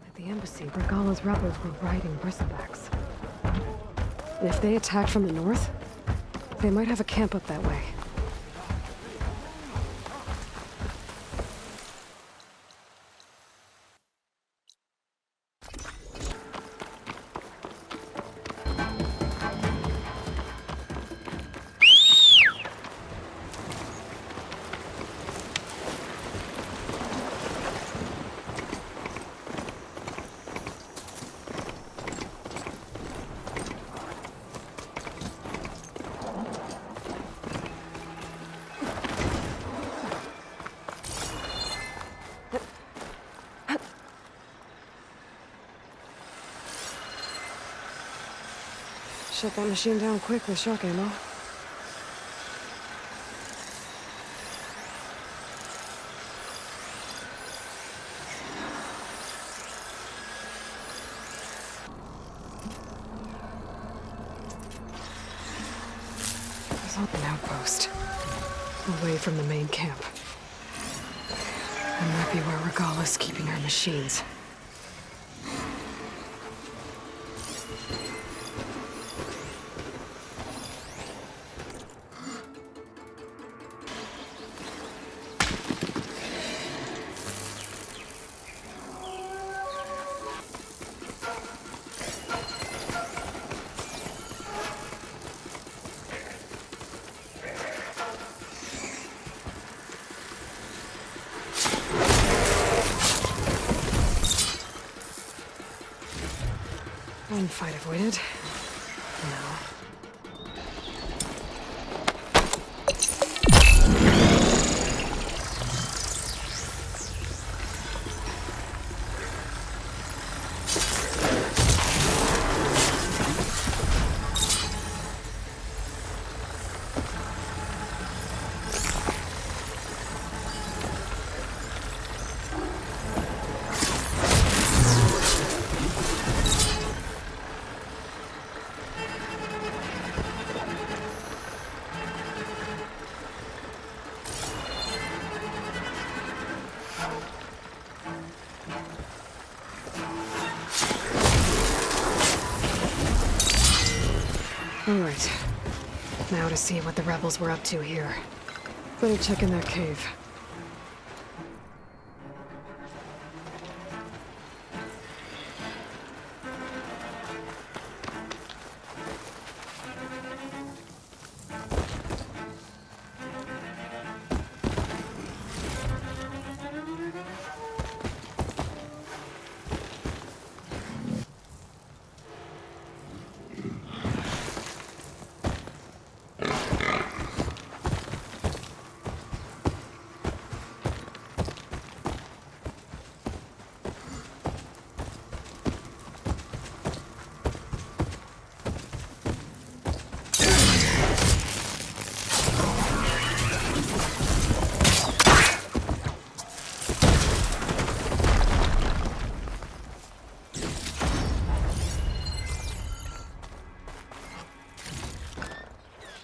At the embassy, Regalla's rebels were riding bristlebacks. And if they attack from the north, they might have a camp up that way. Shut that machine down quick with shock ammo. There's an outpost. Away from the main camp. That might be where Regalla's keeping her machines. One fight avoided. No. All right. Now to see what the rebels were up to here. Better check in that cave.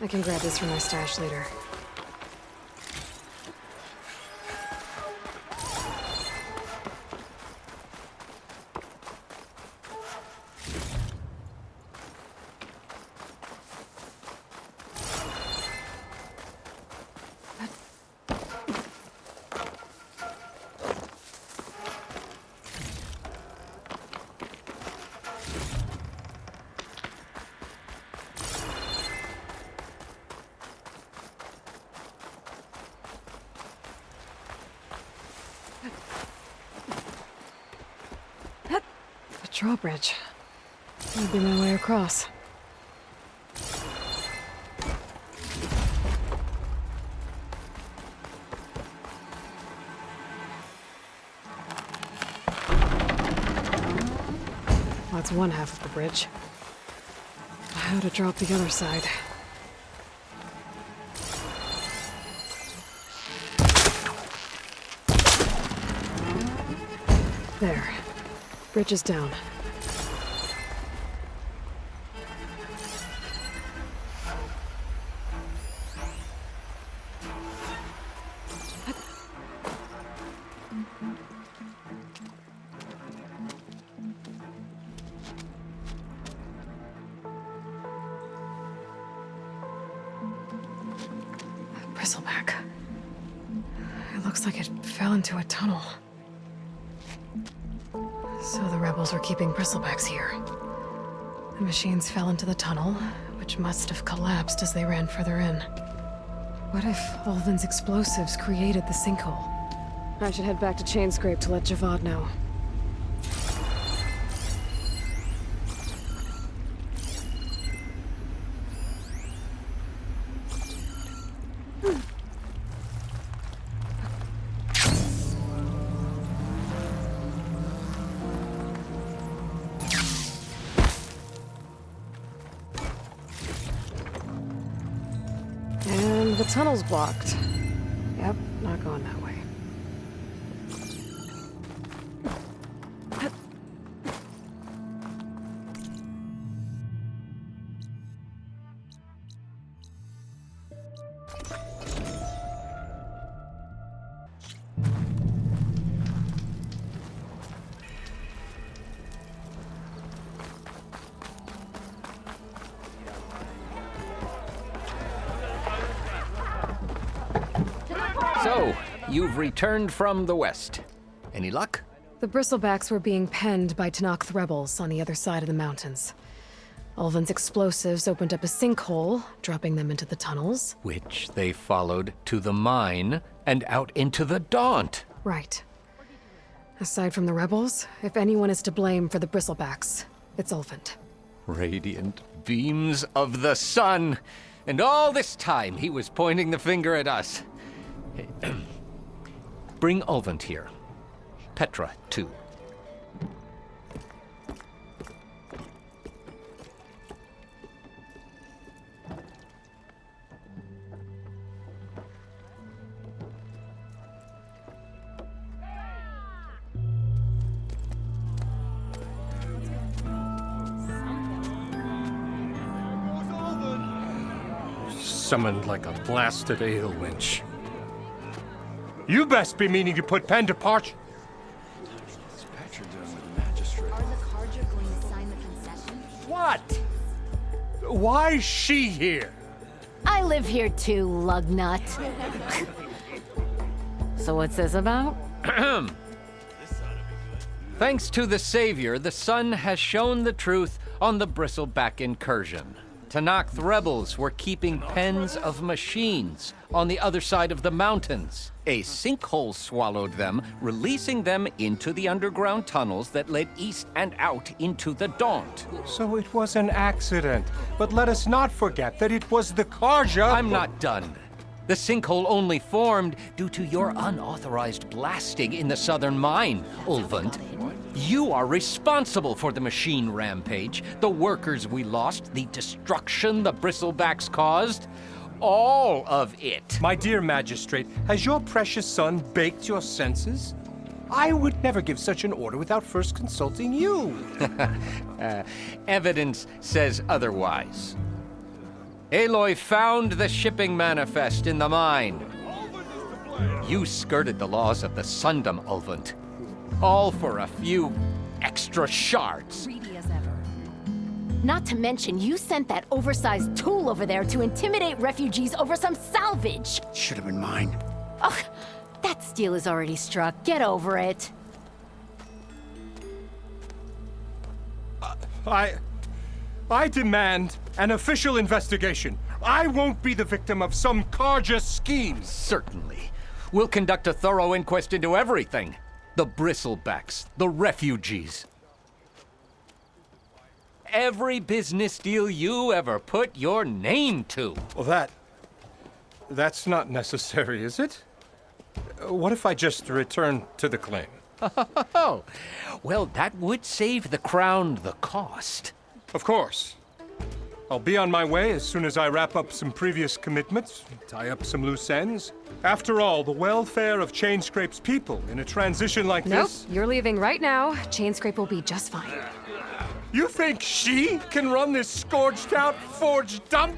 I can grab this from my stash later. Drawbridge. That'll be my way across. That's one half of the bridge. How to drop the other side? There. Bridge is down. Bristleback. It looks like it fell into a tunnel. So the rebels were keeping bristlebacks here. The machines fell into the tunnel, which must have collapsed as they ran further in. What if Ulvin's explosives created the sinkhole? I should head back to Chainscrape to let Javad know. And the tunnel's blocked. Yep, not going that way. So, you've returned from the west. Any luck? The bristlebacks were being penned by Tenakth rebels on the other side of the mountains. Ulvin's explosives opened up a sinkhole, dropping them into the tunnels. Which they followed to the mine and out into the Daunt. Right. Aside from the rebels, if anyone is to blame for the bristlebacks, it's Ulvin. Radiant beams of the sun! And all this time he was pointing the finger at us. Bring Ulvin here. Petra, too. Summoned like a blasted ale winch. You best be meaning to put pen to parch. What's Petra doing with the magistrate? Are the Carja going to sign the concession? What? Why is she here? I live here too, lugnut. So what's this about? Thanks to the Savior, the sun has shown the truth on the Bristleback incursion. Tenakth rebels were keeping pens of machines on the other side of the mountains. A sinkhole swallowed them, releasing them into the underground tunnels that led east and out into the Daunt. So it was an accident. But let us not forget that it was the Karja... I'm not done. The sinkhole only formed due to your unauthorized blasting in the southern mine, Ulvund. You are responsible for the machine rampage, the workers we lost, the destruction the Bristlebacks caused. All of it. My dear magistrate, has your precious son baked your senses? I would never give such an order without first consulting you. Evidence says otherwise. Aloy found the shipping manifest in the mine. You skirted the laws of the Sundom, Ulvund. All for a few extra shards. Greedy as ever. Not to mention, you sent that oversized tool over there to intimidate refugees over some salvage. Should have been mine. Ugh, that steel is already struck. Get over it. I demand an official investigation. I won't be the victim of some Karja scheme. Certainly. We'll conduct a thorough inquest into everything. The Bristlebacks, the refugees. Every business deal you ever put your name to. Well, that's not necessary, is it? What if I just return to the claim? Oh, well, that would save the Crown the cost. Of course. I'll be on my way as soon as I wrap up some previous commitments, tie up some loose ends. After all, the welfare of Chainscrape's people in a transition like this... Nope, you're leaving right now. Chainscrape will be just fine. You think she can run this scorched-out forged dump?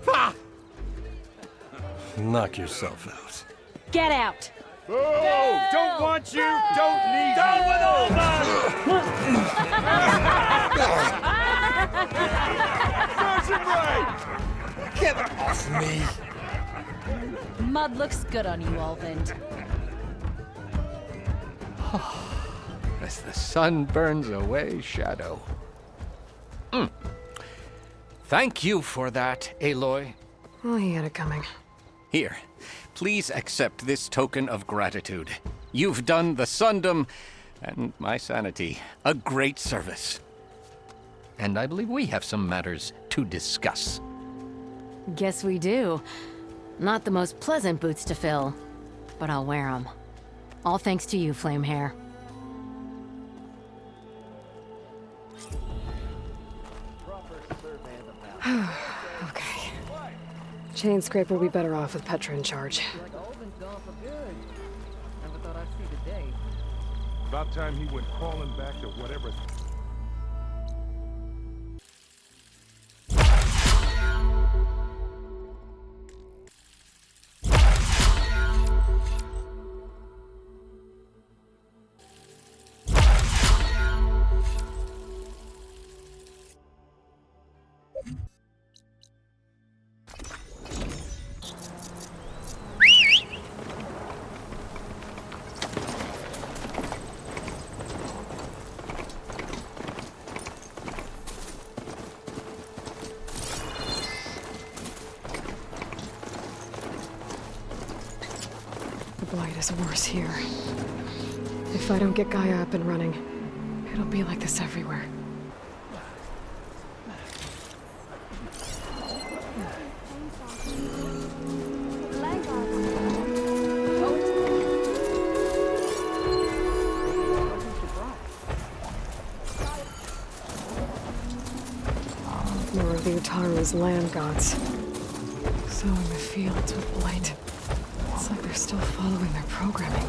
Ha! Knock yourself out. Get out! Oh, don't want you, don't need Down you. with all that! Get off me! Mud looks good on you, Ulvund. As the sun burns away shadow. Thank you for that, Aloy. Oh, he had it coming. Here, please accept this token of gratitude. You've done the Sundom and my sanity a great service. And I believe we have some matters to discuss. Guess we do. Not the most pleasant boots to fill, but I'll wear them. All thanks to you, Flamehair. Okay. Chainscrape will be better off with Petra in charge. About time he went crawling back to whatever. The blight is worse here. If I don't get Gaia up and running, it'll be like this everywhere. More of the Utaru's land gods. Sowing the fields with blight. It's like they're still following their programming.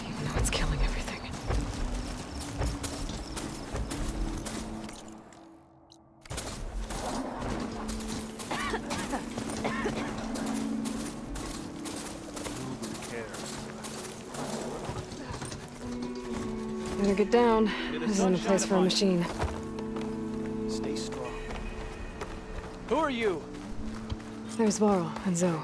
Even though it's killing everything. Better get down. This isn't a place for a machine. Stay are you? There's Varl and Zoe.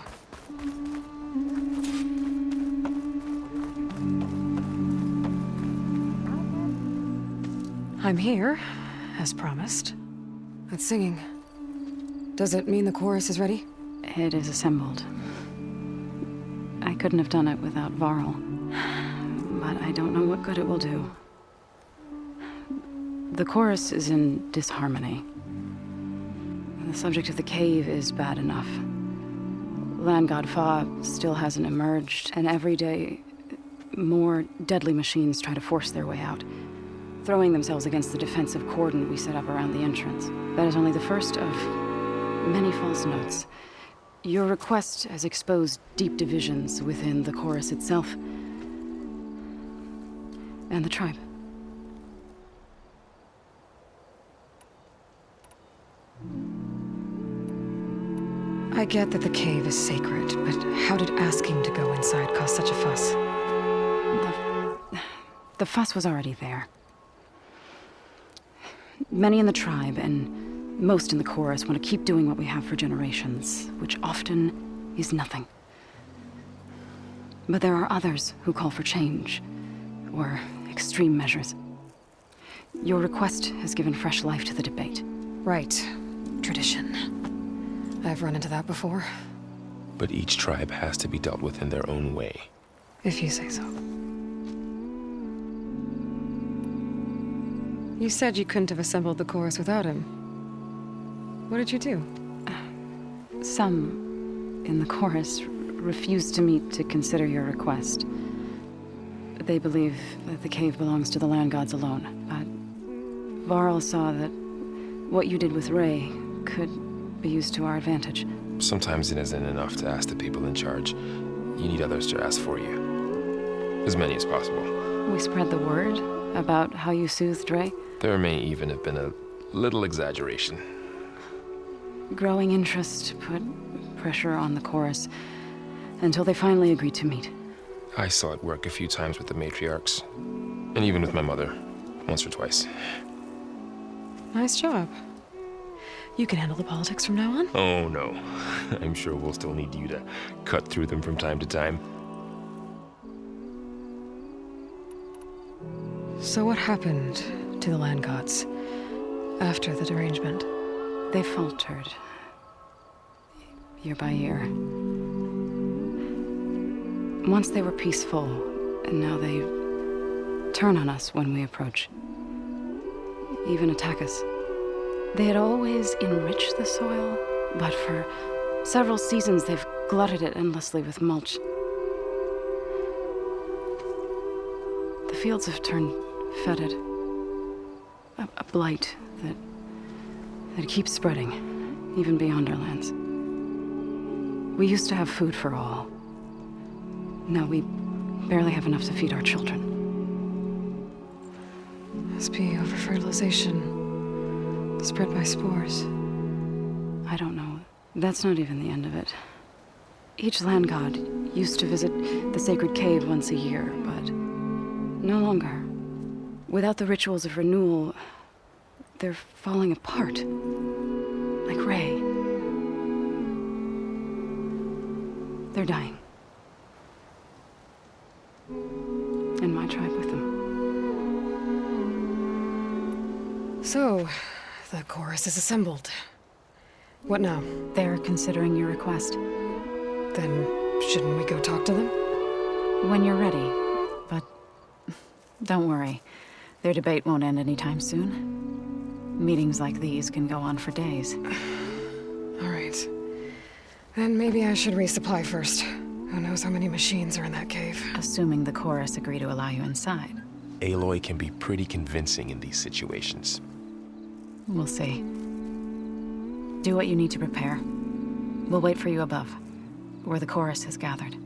I'm here, as promised. That's singing. Does it mean the chorus is ready? It is assembled. I couldn't have done it without Varl. But I don't know what good it will do. The chorus is in disharmony. The subject of the cave is bad enough. Land God Fa still hasn't emerged, and every day, more deadly machines try to force their way out, throwing themselves against the defensive cordon we set up around the entrance. That is only the first of many false notes. Your request has exposed deep divisions within the chorus itself and the tribe. I get that the cave is sacred, but how did asking to go inside cause such a fuss? The fuss was already there. Many in the tribe, and most in the chorus, want to keep doing what we have for generations, which often is nothing. But there are others who call for change, or extreme measures. Your request has given fresh life to the debate. Right. Tradition. I've run into that before. But each tribe has to be dealt with in their own way. If you say so. You said you couldn't have assembled the chorus without him. What did you do? Some in the chorus refused to meet to consider your request. They believe that the cave belongs to the land gods alone, but Varl saw that what you did with Ray could be used to our advantage. Sometimes it isn't enough to ask the people in charge. You need others to ask for you. As many as possible. We spread the word about how you soothed Ray. There may even have been a little exaggeration. Growing interest put pressure on the chorus until they finally agreed to meet. I saw it work a few times with the matriarchs, and even with my mother, once or twice. Nice job. You can handle the politics from now on? Oh, no. I'm sure we'll still need you to cut through them from time to time. So what happened to the land gods after the derangement? They faltered, year by year. Once they were peaceful, and now they turn on us when we approach. Even attack us. They had always enriched the soil, but for several seasons they've glutted it endlessly with mulch. The fields have turned fetid. A blight that keeps spreading, even beyond our lands. We used to have food for all. Now we barely have enough to feed our children. Must be over-fertilization. Spread by spores. I don't know. That's not even the end of it. Each land god used to visit the sacred cave once a year, but no longer. Without the rituals of renewal, they're falling apart. Like Ray. They're dying. And my tribe with them. So, the chorus is assembled. What now? They're considering your request. Then, shouldn't we go talk to them? When you're ready. But don't worry. Their debate won't end anytime soon. Meetings like these can go on for days. All right. Then maybe I should resupply first. Who knows how many machines are in that cave? Assuming the chorus agree to allow you inside. Aloy can be pretty convincing in these situations. We'll see. Do what you need to prepare. We'll wait for you above, where the chorus has gathered.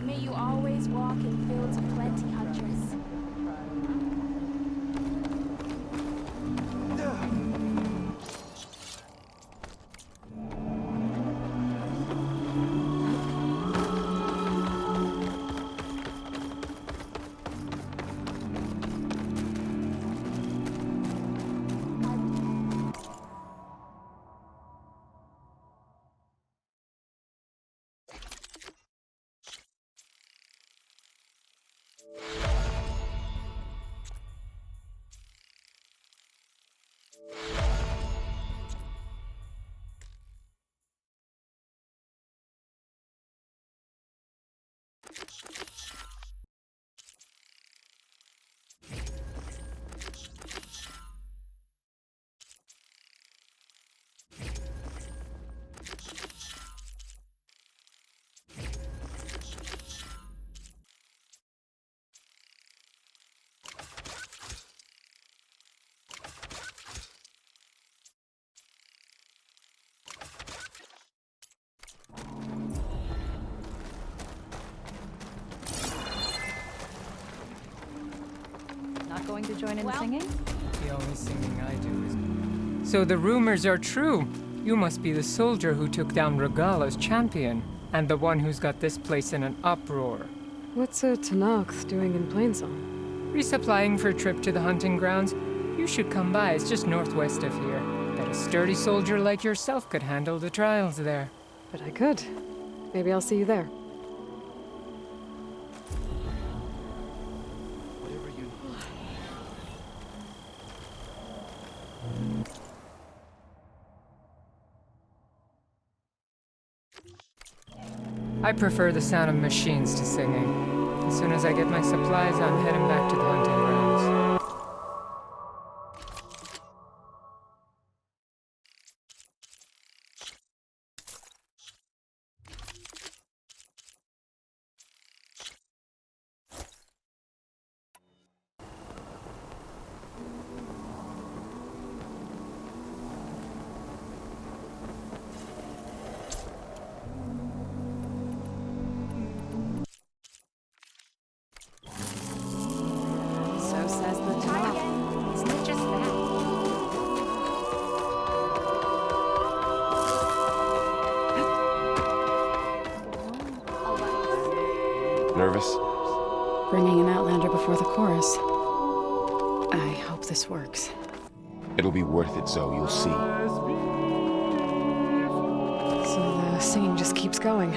May you always walk in fields of plenty, Huntress. Not going to join in singing? The only singing I do is... So the rumors are true. You must be the soldier who took down Regala's champion, and the one who's got this place in an uproar. What's a Tanakh doing in Plainsong? Resupplying for a trip to the hunting grounds. You should come by, it's just northwest of here. Bet a sturdy soldier like yourself could handle the trials there. But I could. Maybe I'll see you there. I prefer the sound of machines to singing. As soon as I get my supplies, I'm heading back to the hunting grounds. So says the Tanakh. Isn't it just that? Nervous? Bringing an Outlander before the chorus. I hope this works. It'll be worth it, Zoe. You'll see. So the singing just keeps going.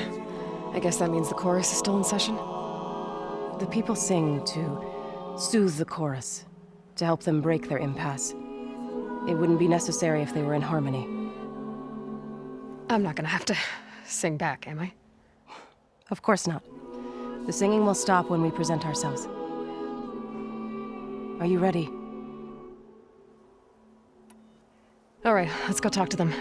I guess that means the chorus is still in session? The people sing to soothe the chorus, to help them break their impasse. It wouldn't be necessary if they were in harmony. I'm not gonna have to sing back, am I? Of course not. The singing will stop when we present ourselves. Are you ready? All right, let's go talk to them.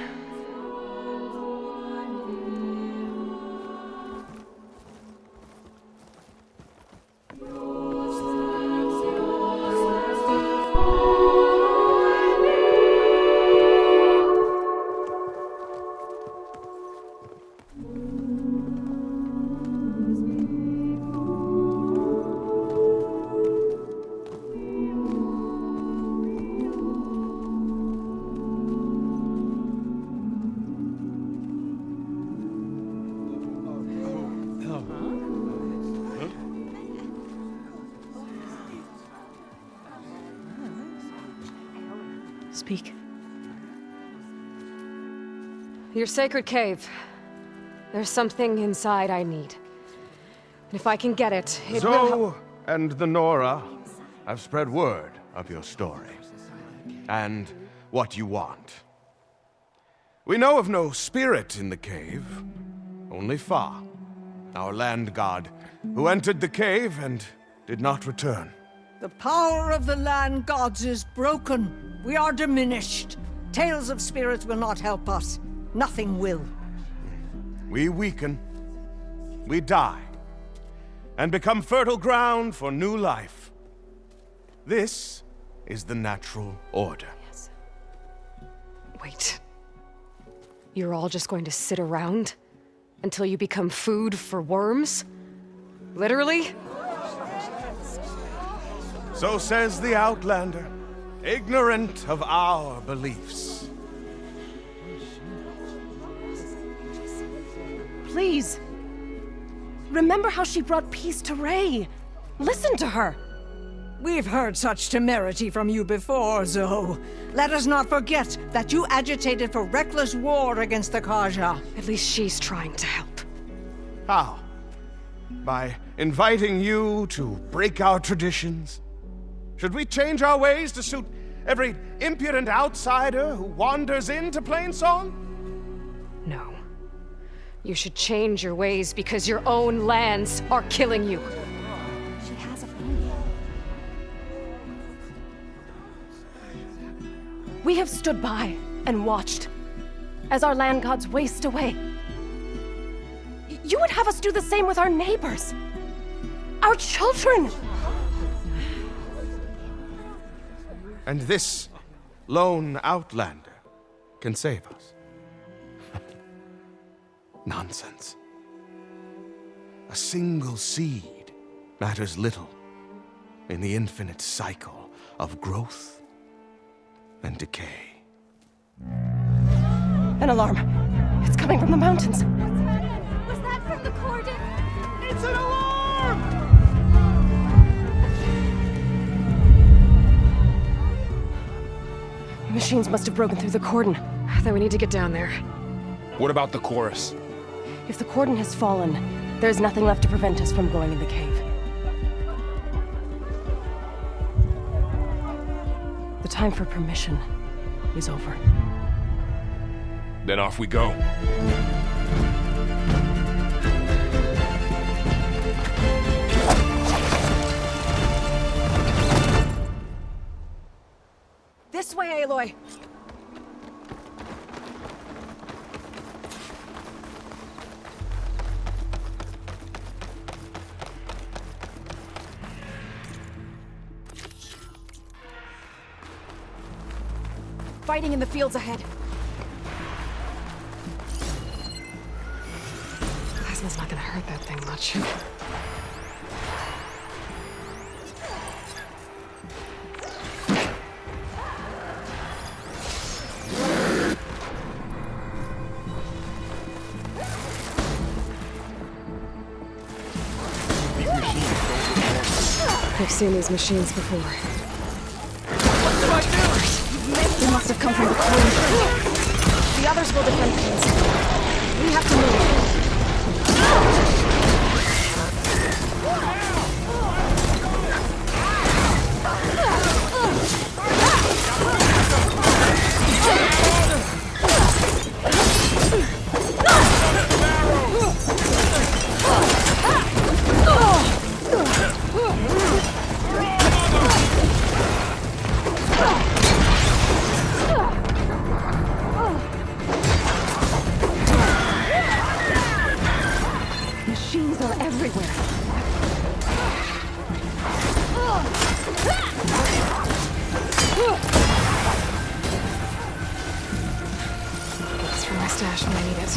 Speak. Your sacred cave. There's something inside I need. And if I can get it, it will Zoe and the Nora have spread word of your story. And what you want. We know of no spirit in the cave. Only Fa, our land god, who entered the cave and did not return. The power of the land gods is broken. We are diminished. Tales of spirits will not help us. Nothing will. We weaken. We die. And become fertile ground for new life. This is the natural order. Yes. Wait. You're all just going to sit around until you become food for worms? Literally? So says the Outlander, ignorant of our beliefs. Please. Remember how she brought peace to Ray. Listen to her. We've heard such temerity from you before, Zoe. Let us not forget that you agitated for reckless war against the Karja. At least she's trying to help. How? By inviting you to break our traditions? Should we change our ways to suit Every impudent outsider who wanders into Plainsong? No. You should change your ways because your own lands are killing you. She has a phone. We have stood by and watched as our land gods waste away. You would have us do the same with our neighbors, our children. And this lone outlander can save us. Nonsense. A single seed matters little in the infinite cycle of growth and decay. An alarm. It's coming from the mountains. Was that from the cordon? It's an alarm! Machines must have broken through the cordon. Then we need to get down there. What about the chorus? If the cordon has fallen, there's nothing left to prevent us from going in the cave. The time for permission is over. Then off we go. This way, Aloy! Fighting in the fields ahead. Plasma's not gonna hurt that thing much. I've seen these machines before. What do I do? They must have come from the cordon. The others will defend things. We have to move. Machines are everywhere. It's for my stash when I need it.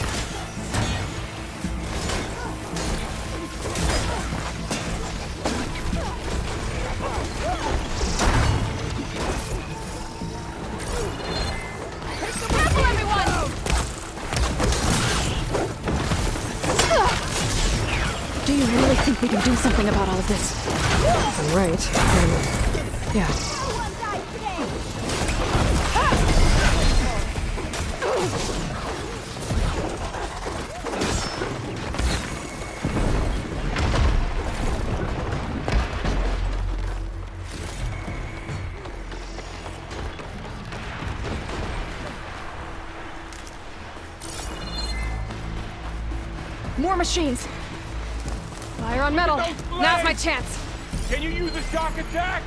Do you really think we can do something about all of this? I'm right. Yeah. More machines! Fire on metal! Now's my chance! Can you use a shock attack?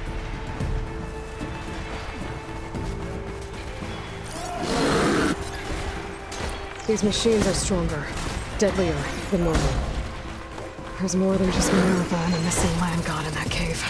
These machines are stronger, deadlier than normal. There's more than just Minerva and a missing land god in that cave.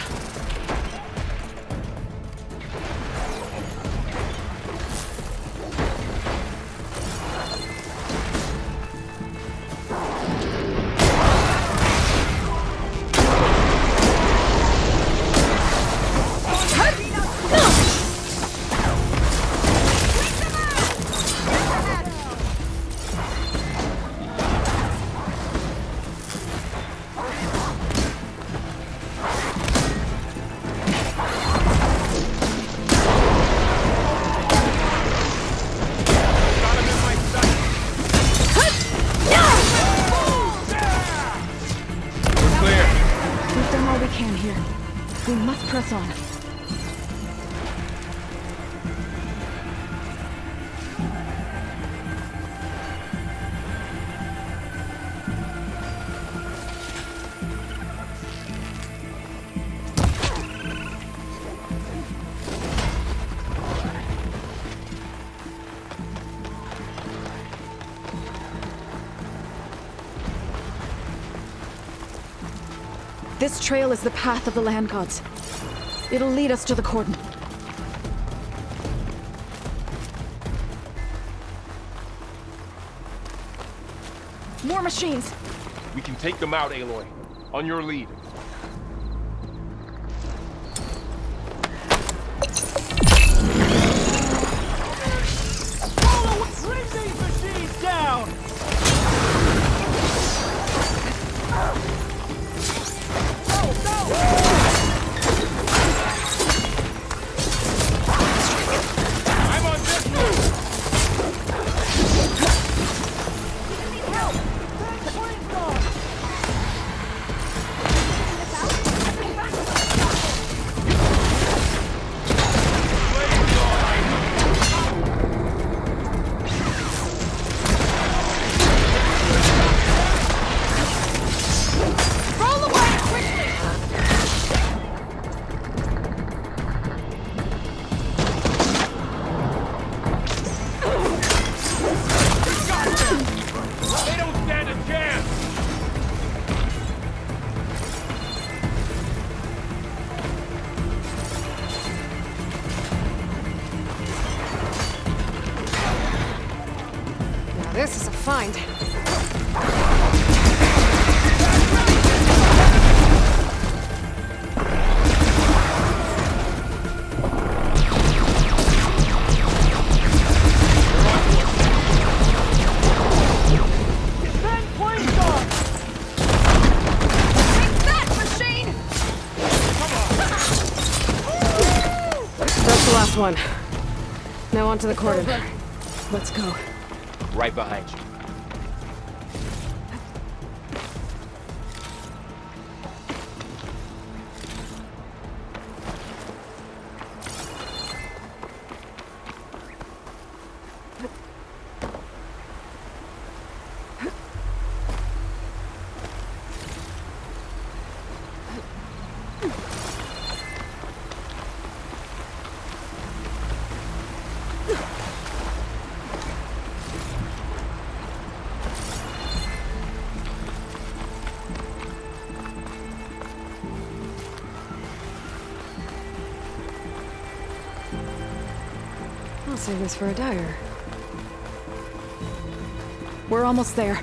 We've done all we can here. We must press on. This trail is the path of the land gods. It'll lead us to the cordon. More machines! We can take them out, Aloy. On your lead. Bring these machines down! I'm on this one! This is a find. That's the last one. Now onto the cordon. Let's go. Right behind you. I'll save this for a dyer. We're almost there.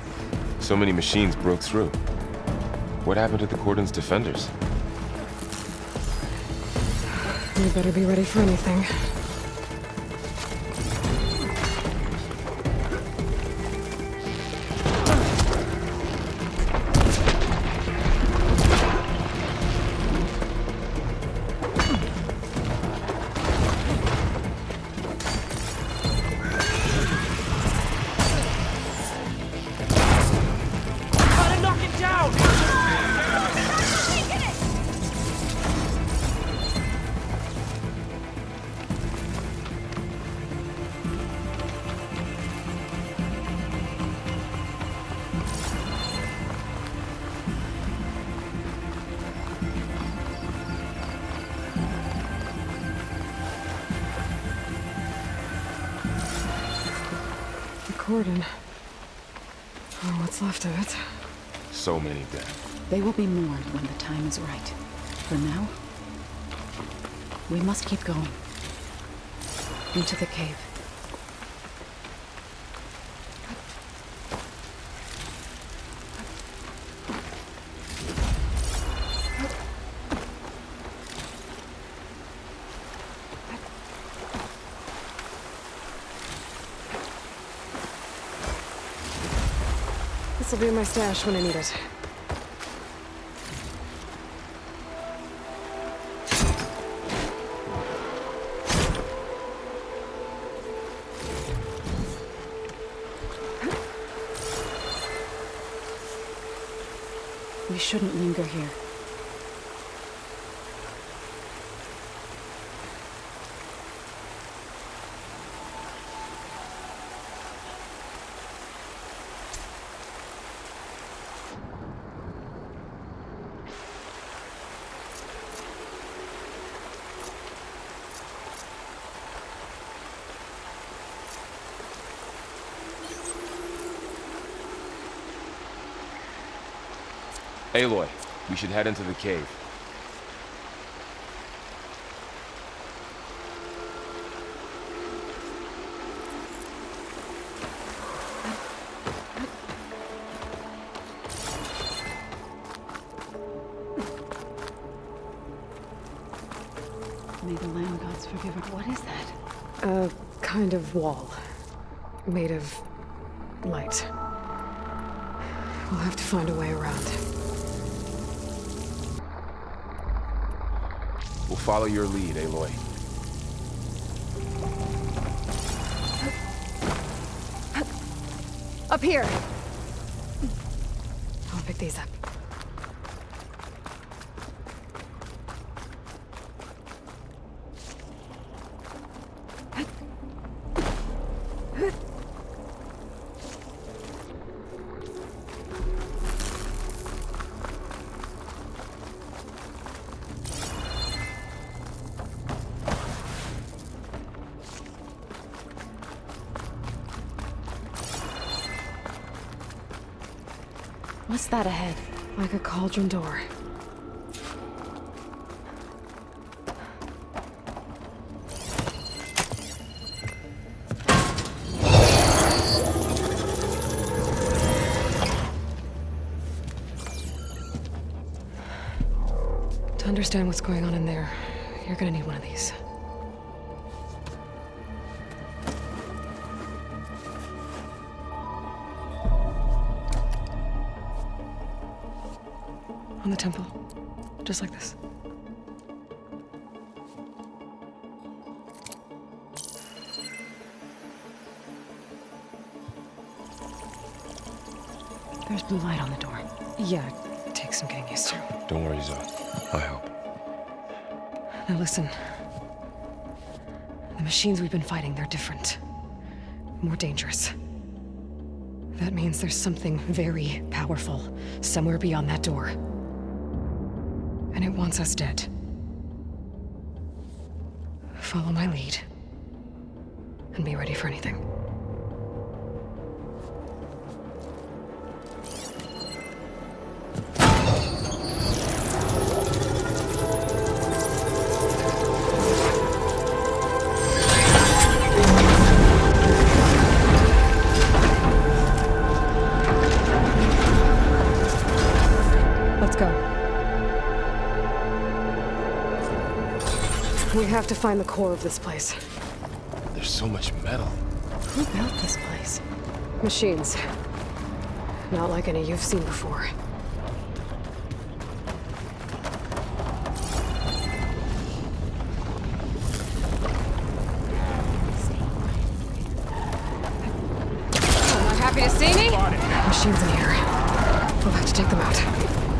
So many machines broke through. What happened to the cordon's defenders? You better be ready for anything. Cordon. Oh, what's left of it. So many dead. They will be mourned when the time is right. For now, we must keep going. Into the cave. This'll be my stash when I need it. We shouldn't linger here. Aloy, We should head into the cave. May the land gods forgive her. What is that? A kind of wall. Made of light. We'll have to find a way around. We'll follow your lead, Aloy. Up here! I'll pick these up. What's that ahead? Like a cauldron door. To understand what's going on in there, you're gonna need one of these. On the temple. Just like this. There's blue light on the door. Yeah, it takes some getting used to. Don't worry, Zoe. I'll help. Now listen. The machines we've been fighting, they're different. More dangerous. That means there's something very powerful somewhere beyond that door. And it wants us dead. Follow my lead. And be ready for anything. Let's go. We have to find the core of this place. There's so much metal. Who built this place? Machines. Not like any you've seen before. Not happy to see me? Machines in here. We'll have to take them out.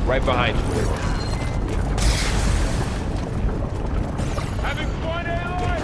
Right behind you. Having fun, Aloy?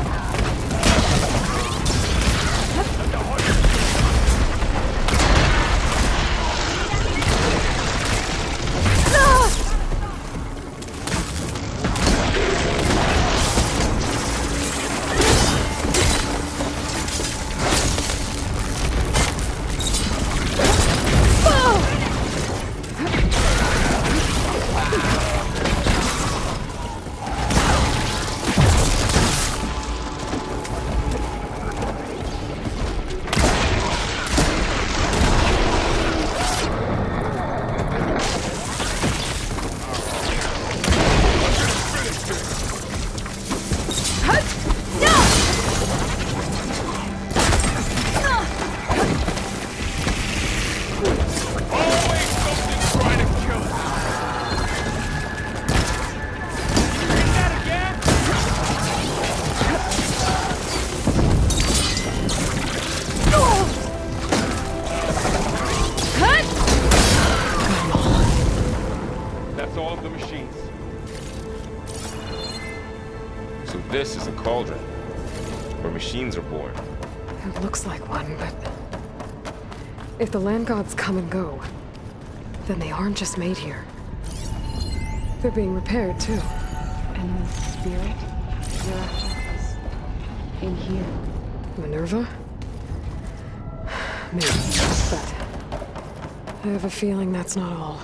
This is a cauldron, where machines are born. It looks like one, but... if the land gods come and go, then they aren't just made here. They're being repaired, too. And the spirit is in here. Minerva? Maybe, but... I have a feeling that's not all.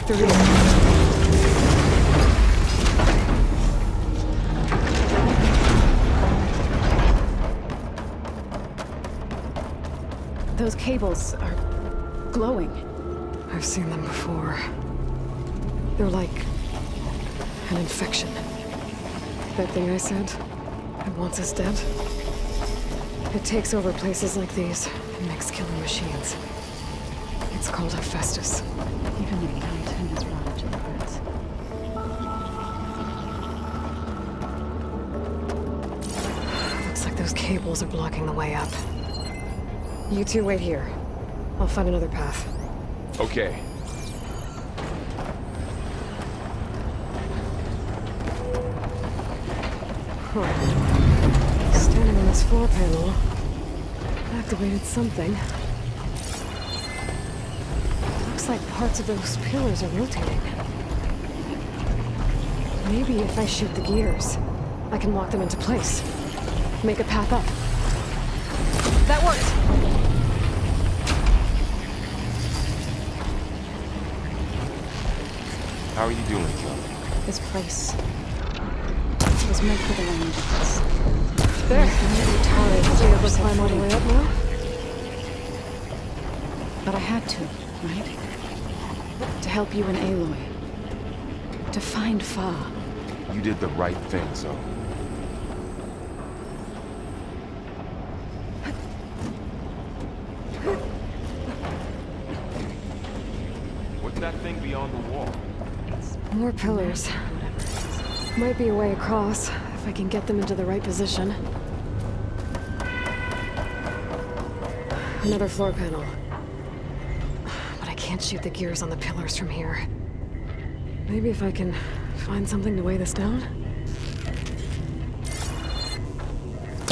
through here. Those cables are glowing. I've seen them before. They're like an infection. That thing I said, it wants us dead. It takes over places like these and makes killer machines. It's called Hephaestus. Even the mountain is rotted to the roots. Looks like those cables are blocking the way up. You two wait here. I'll find another path. Okay. Huh. Standing on this floor panel activated something. Looks like parts of those pillars are rotating. Maybe if I shoot the gears, I can lock them into place. Make a path up. That worked! How are you doing, son? This place was meant for the Rangers. There! Are you able to climb all the way up now? But I had to, right? To help you and Aloy. To find Fa. You did the right thing, Zoe. What's that thing beyond the wall? More pillars. Might be a way across, if I can get them into the right position. Another floor panel. But I can't shoot the gears on the pillars from here. Maybe if I can find something to weigh this down?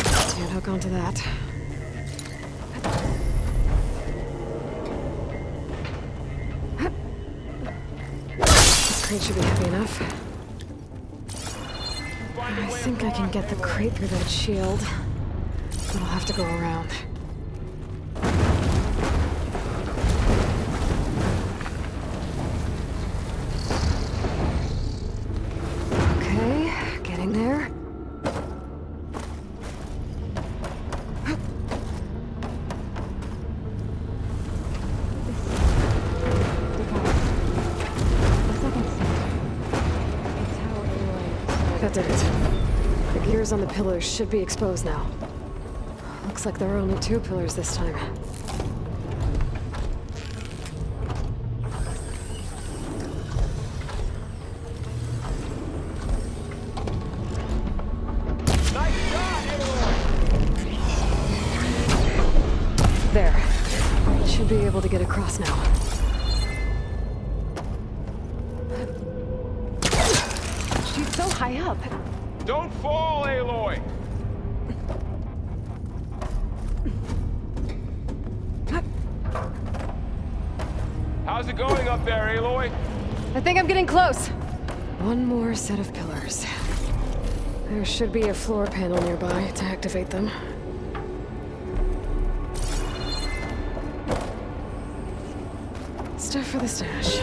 Can't hook onto that. Crate should be heavy enough. I think I can get the crate through that shield, but I'll have to go around. Okay, getting there. That did it. The gears on the pillars should be exposed now. Looks like there are only 2 pillars this time. There. Should be able to get across now. She's so high up. Don't fall, Aloy! How's it going up there, Aloy? I think I'm getting close. One more set of pillars. There should be a floor panel nearby to activate them. Stuff for the stash.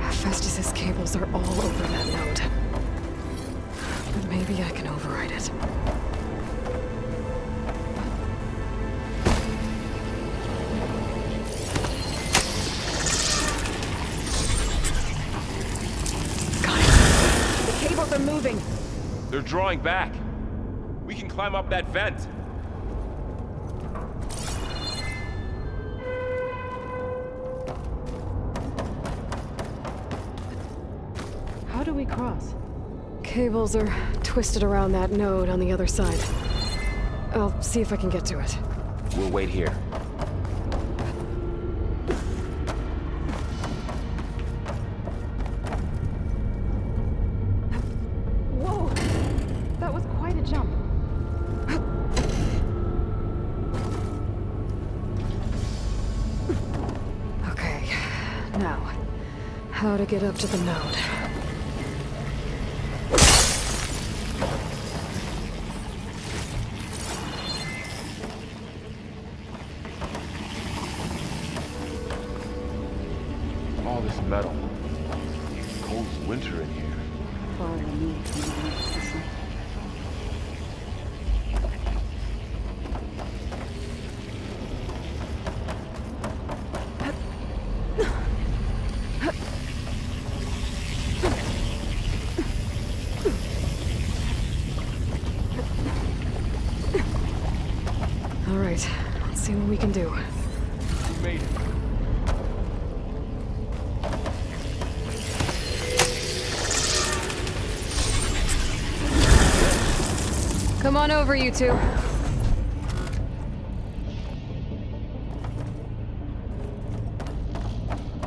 Hephaestus's cables are all over that node. But maybe I can override it. The cables are moving. They're drawing back. We can climb up that vent. do we cross? Cables are twisted around that node on the other side. I'll see if I can get to it. We'll wait here. Whoa! That was quite a jump. Okay, now, how to get up to the node? All this metal. Cold as winter in here. Far removed from the rest of the sun. All right, let's see what we can do. You made it. Come on over, you two.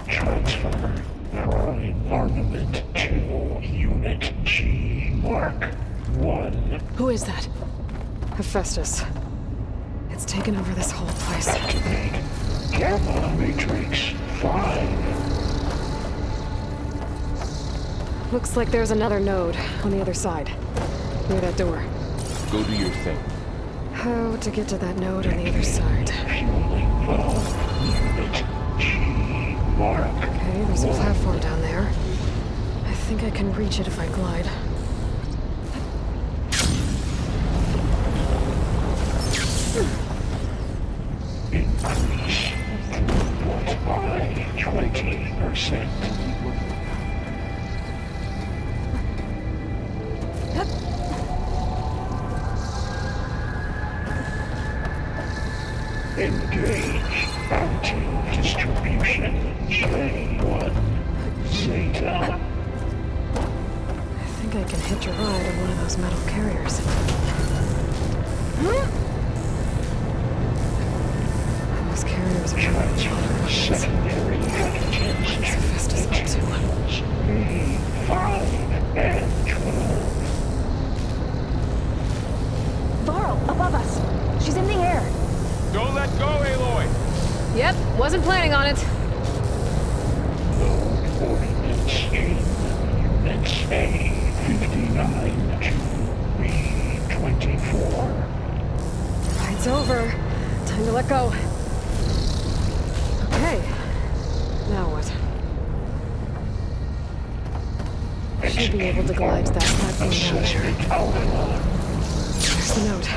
Transfer Prime Armament to Unit G Mark 1. Who is that? Hephaestus. It's taken over this whole place. Activate Gamma Matrix 5. Looks like there's another node on the other side, near that door. Go do your thing. How to get to that node on the other side? Fueling valve Unit G Mark. Okay, there's a platform down there. I think I can reach it if I glide. Increase throughput by 20%. Engage anti-distribution J1 Zeta. I think I can hitch a ride on one of those metal carriers. Those carriers are transfer secondary hydrogens into levels A5 and 12. Varl, above us. She's in the air. Don't let go, Aloy! Yep, wasn't planning on it. Node ordnance in Units A59 to B24. Ride's over. Time to let go. Okay. Now what? Should be able to glide to that platform down there. There's the note.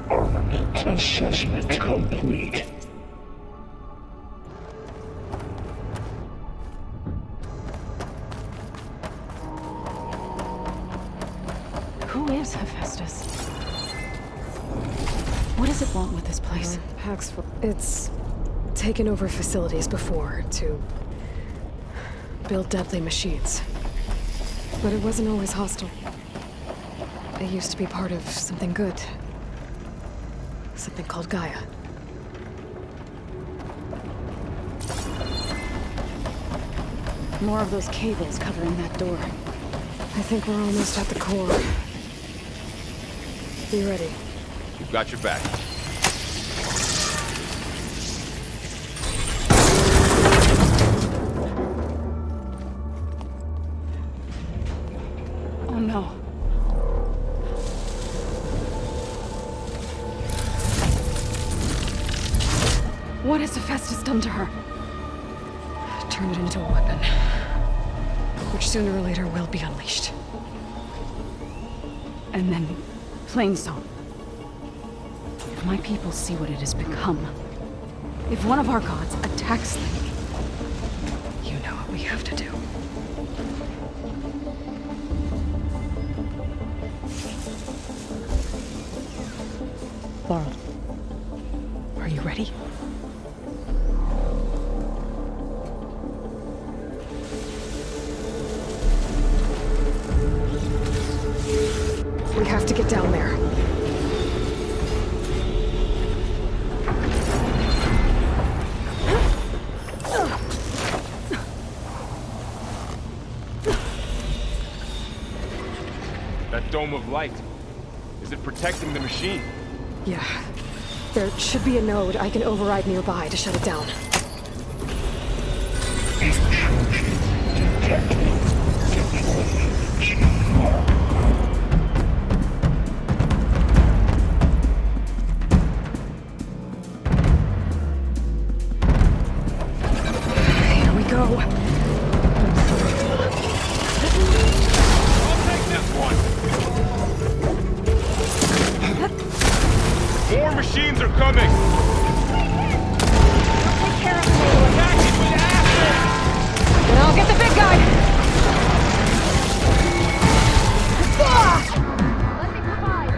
Armament assessment complete. Who is Hephaestus? What does it want with this place? It's taken over facilities before to build deadly machines. But it wasn't always hostile. It used to be part of something good. Something called Gaia. More of those cables covering that door. I think we're almost at the core. Be ready. We've got your back. Oh no. What has Hephaestus done to her? Turn it into a weapon. Which sooner or later will be unleashed. And then Plainsong. If my people see what it has become, if one of our gods attacks them, you know what we have to do. Laurel, are you ready? We have to get down there. That dome of light. Is it protecting the machine? Yeah. There should be a node I can override nearby to shut it down. Here we go. I'll take this one! More machines are coming! Take care of me. Attack it with acid! Then I'll get the big guy! Let me provide.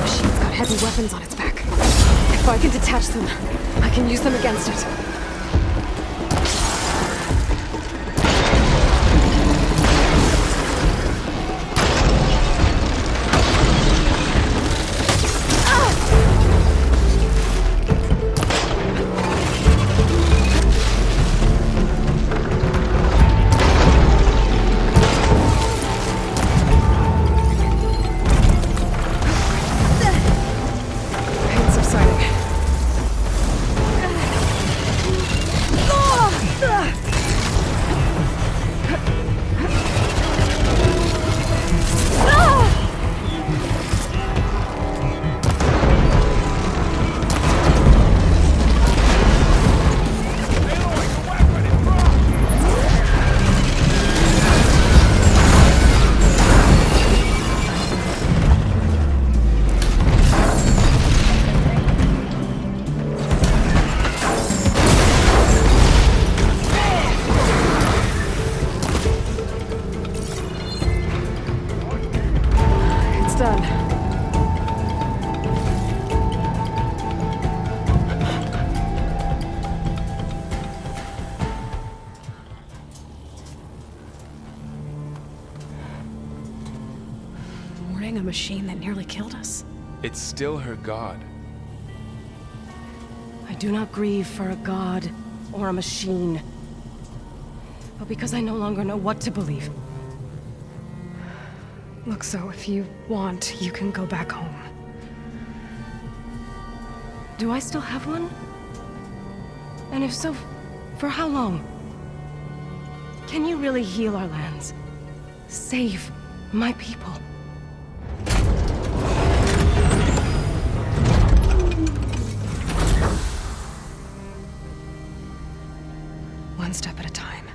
Machine's got heavy weapons on its back. If I can detach them, I can use them against it. Pain subsiding. It's done. Warning a machine that nearly killed us. It's still her god. I do not grieve for a god or a machine, but because I no longer know what to believe. Look, so if you want, you can go back home. Do I still have one? And if so, for how long? Can you really heal our lands? Save my people? One step at a time.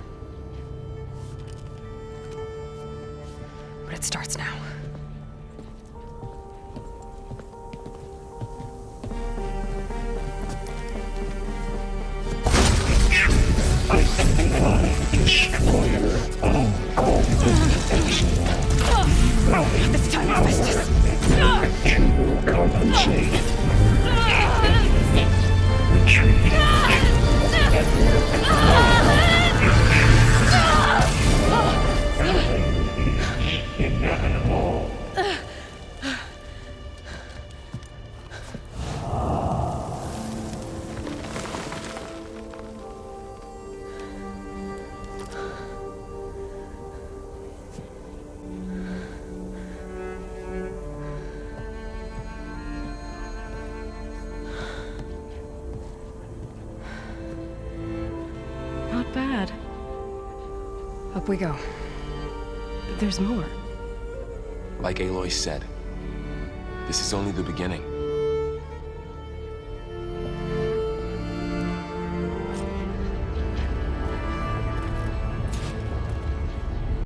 But it starts now. Destroyer. I'll call this This time our business. You will compensate. Retreat. Nothing is inevitable. Up we go. There's more. Like Aloy said, this is only the beginning.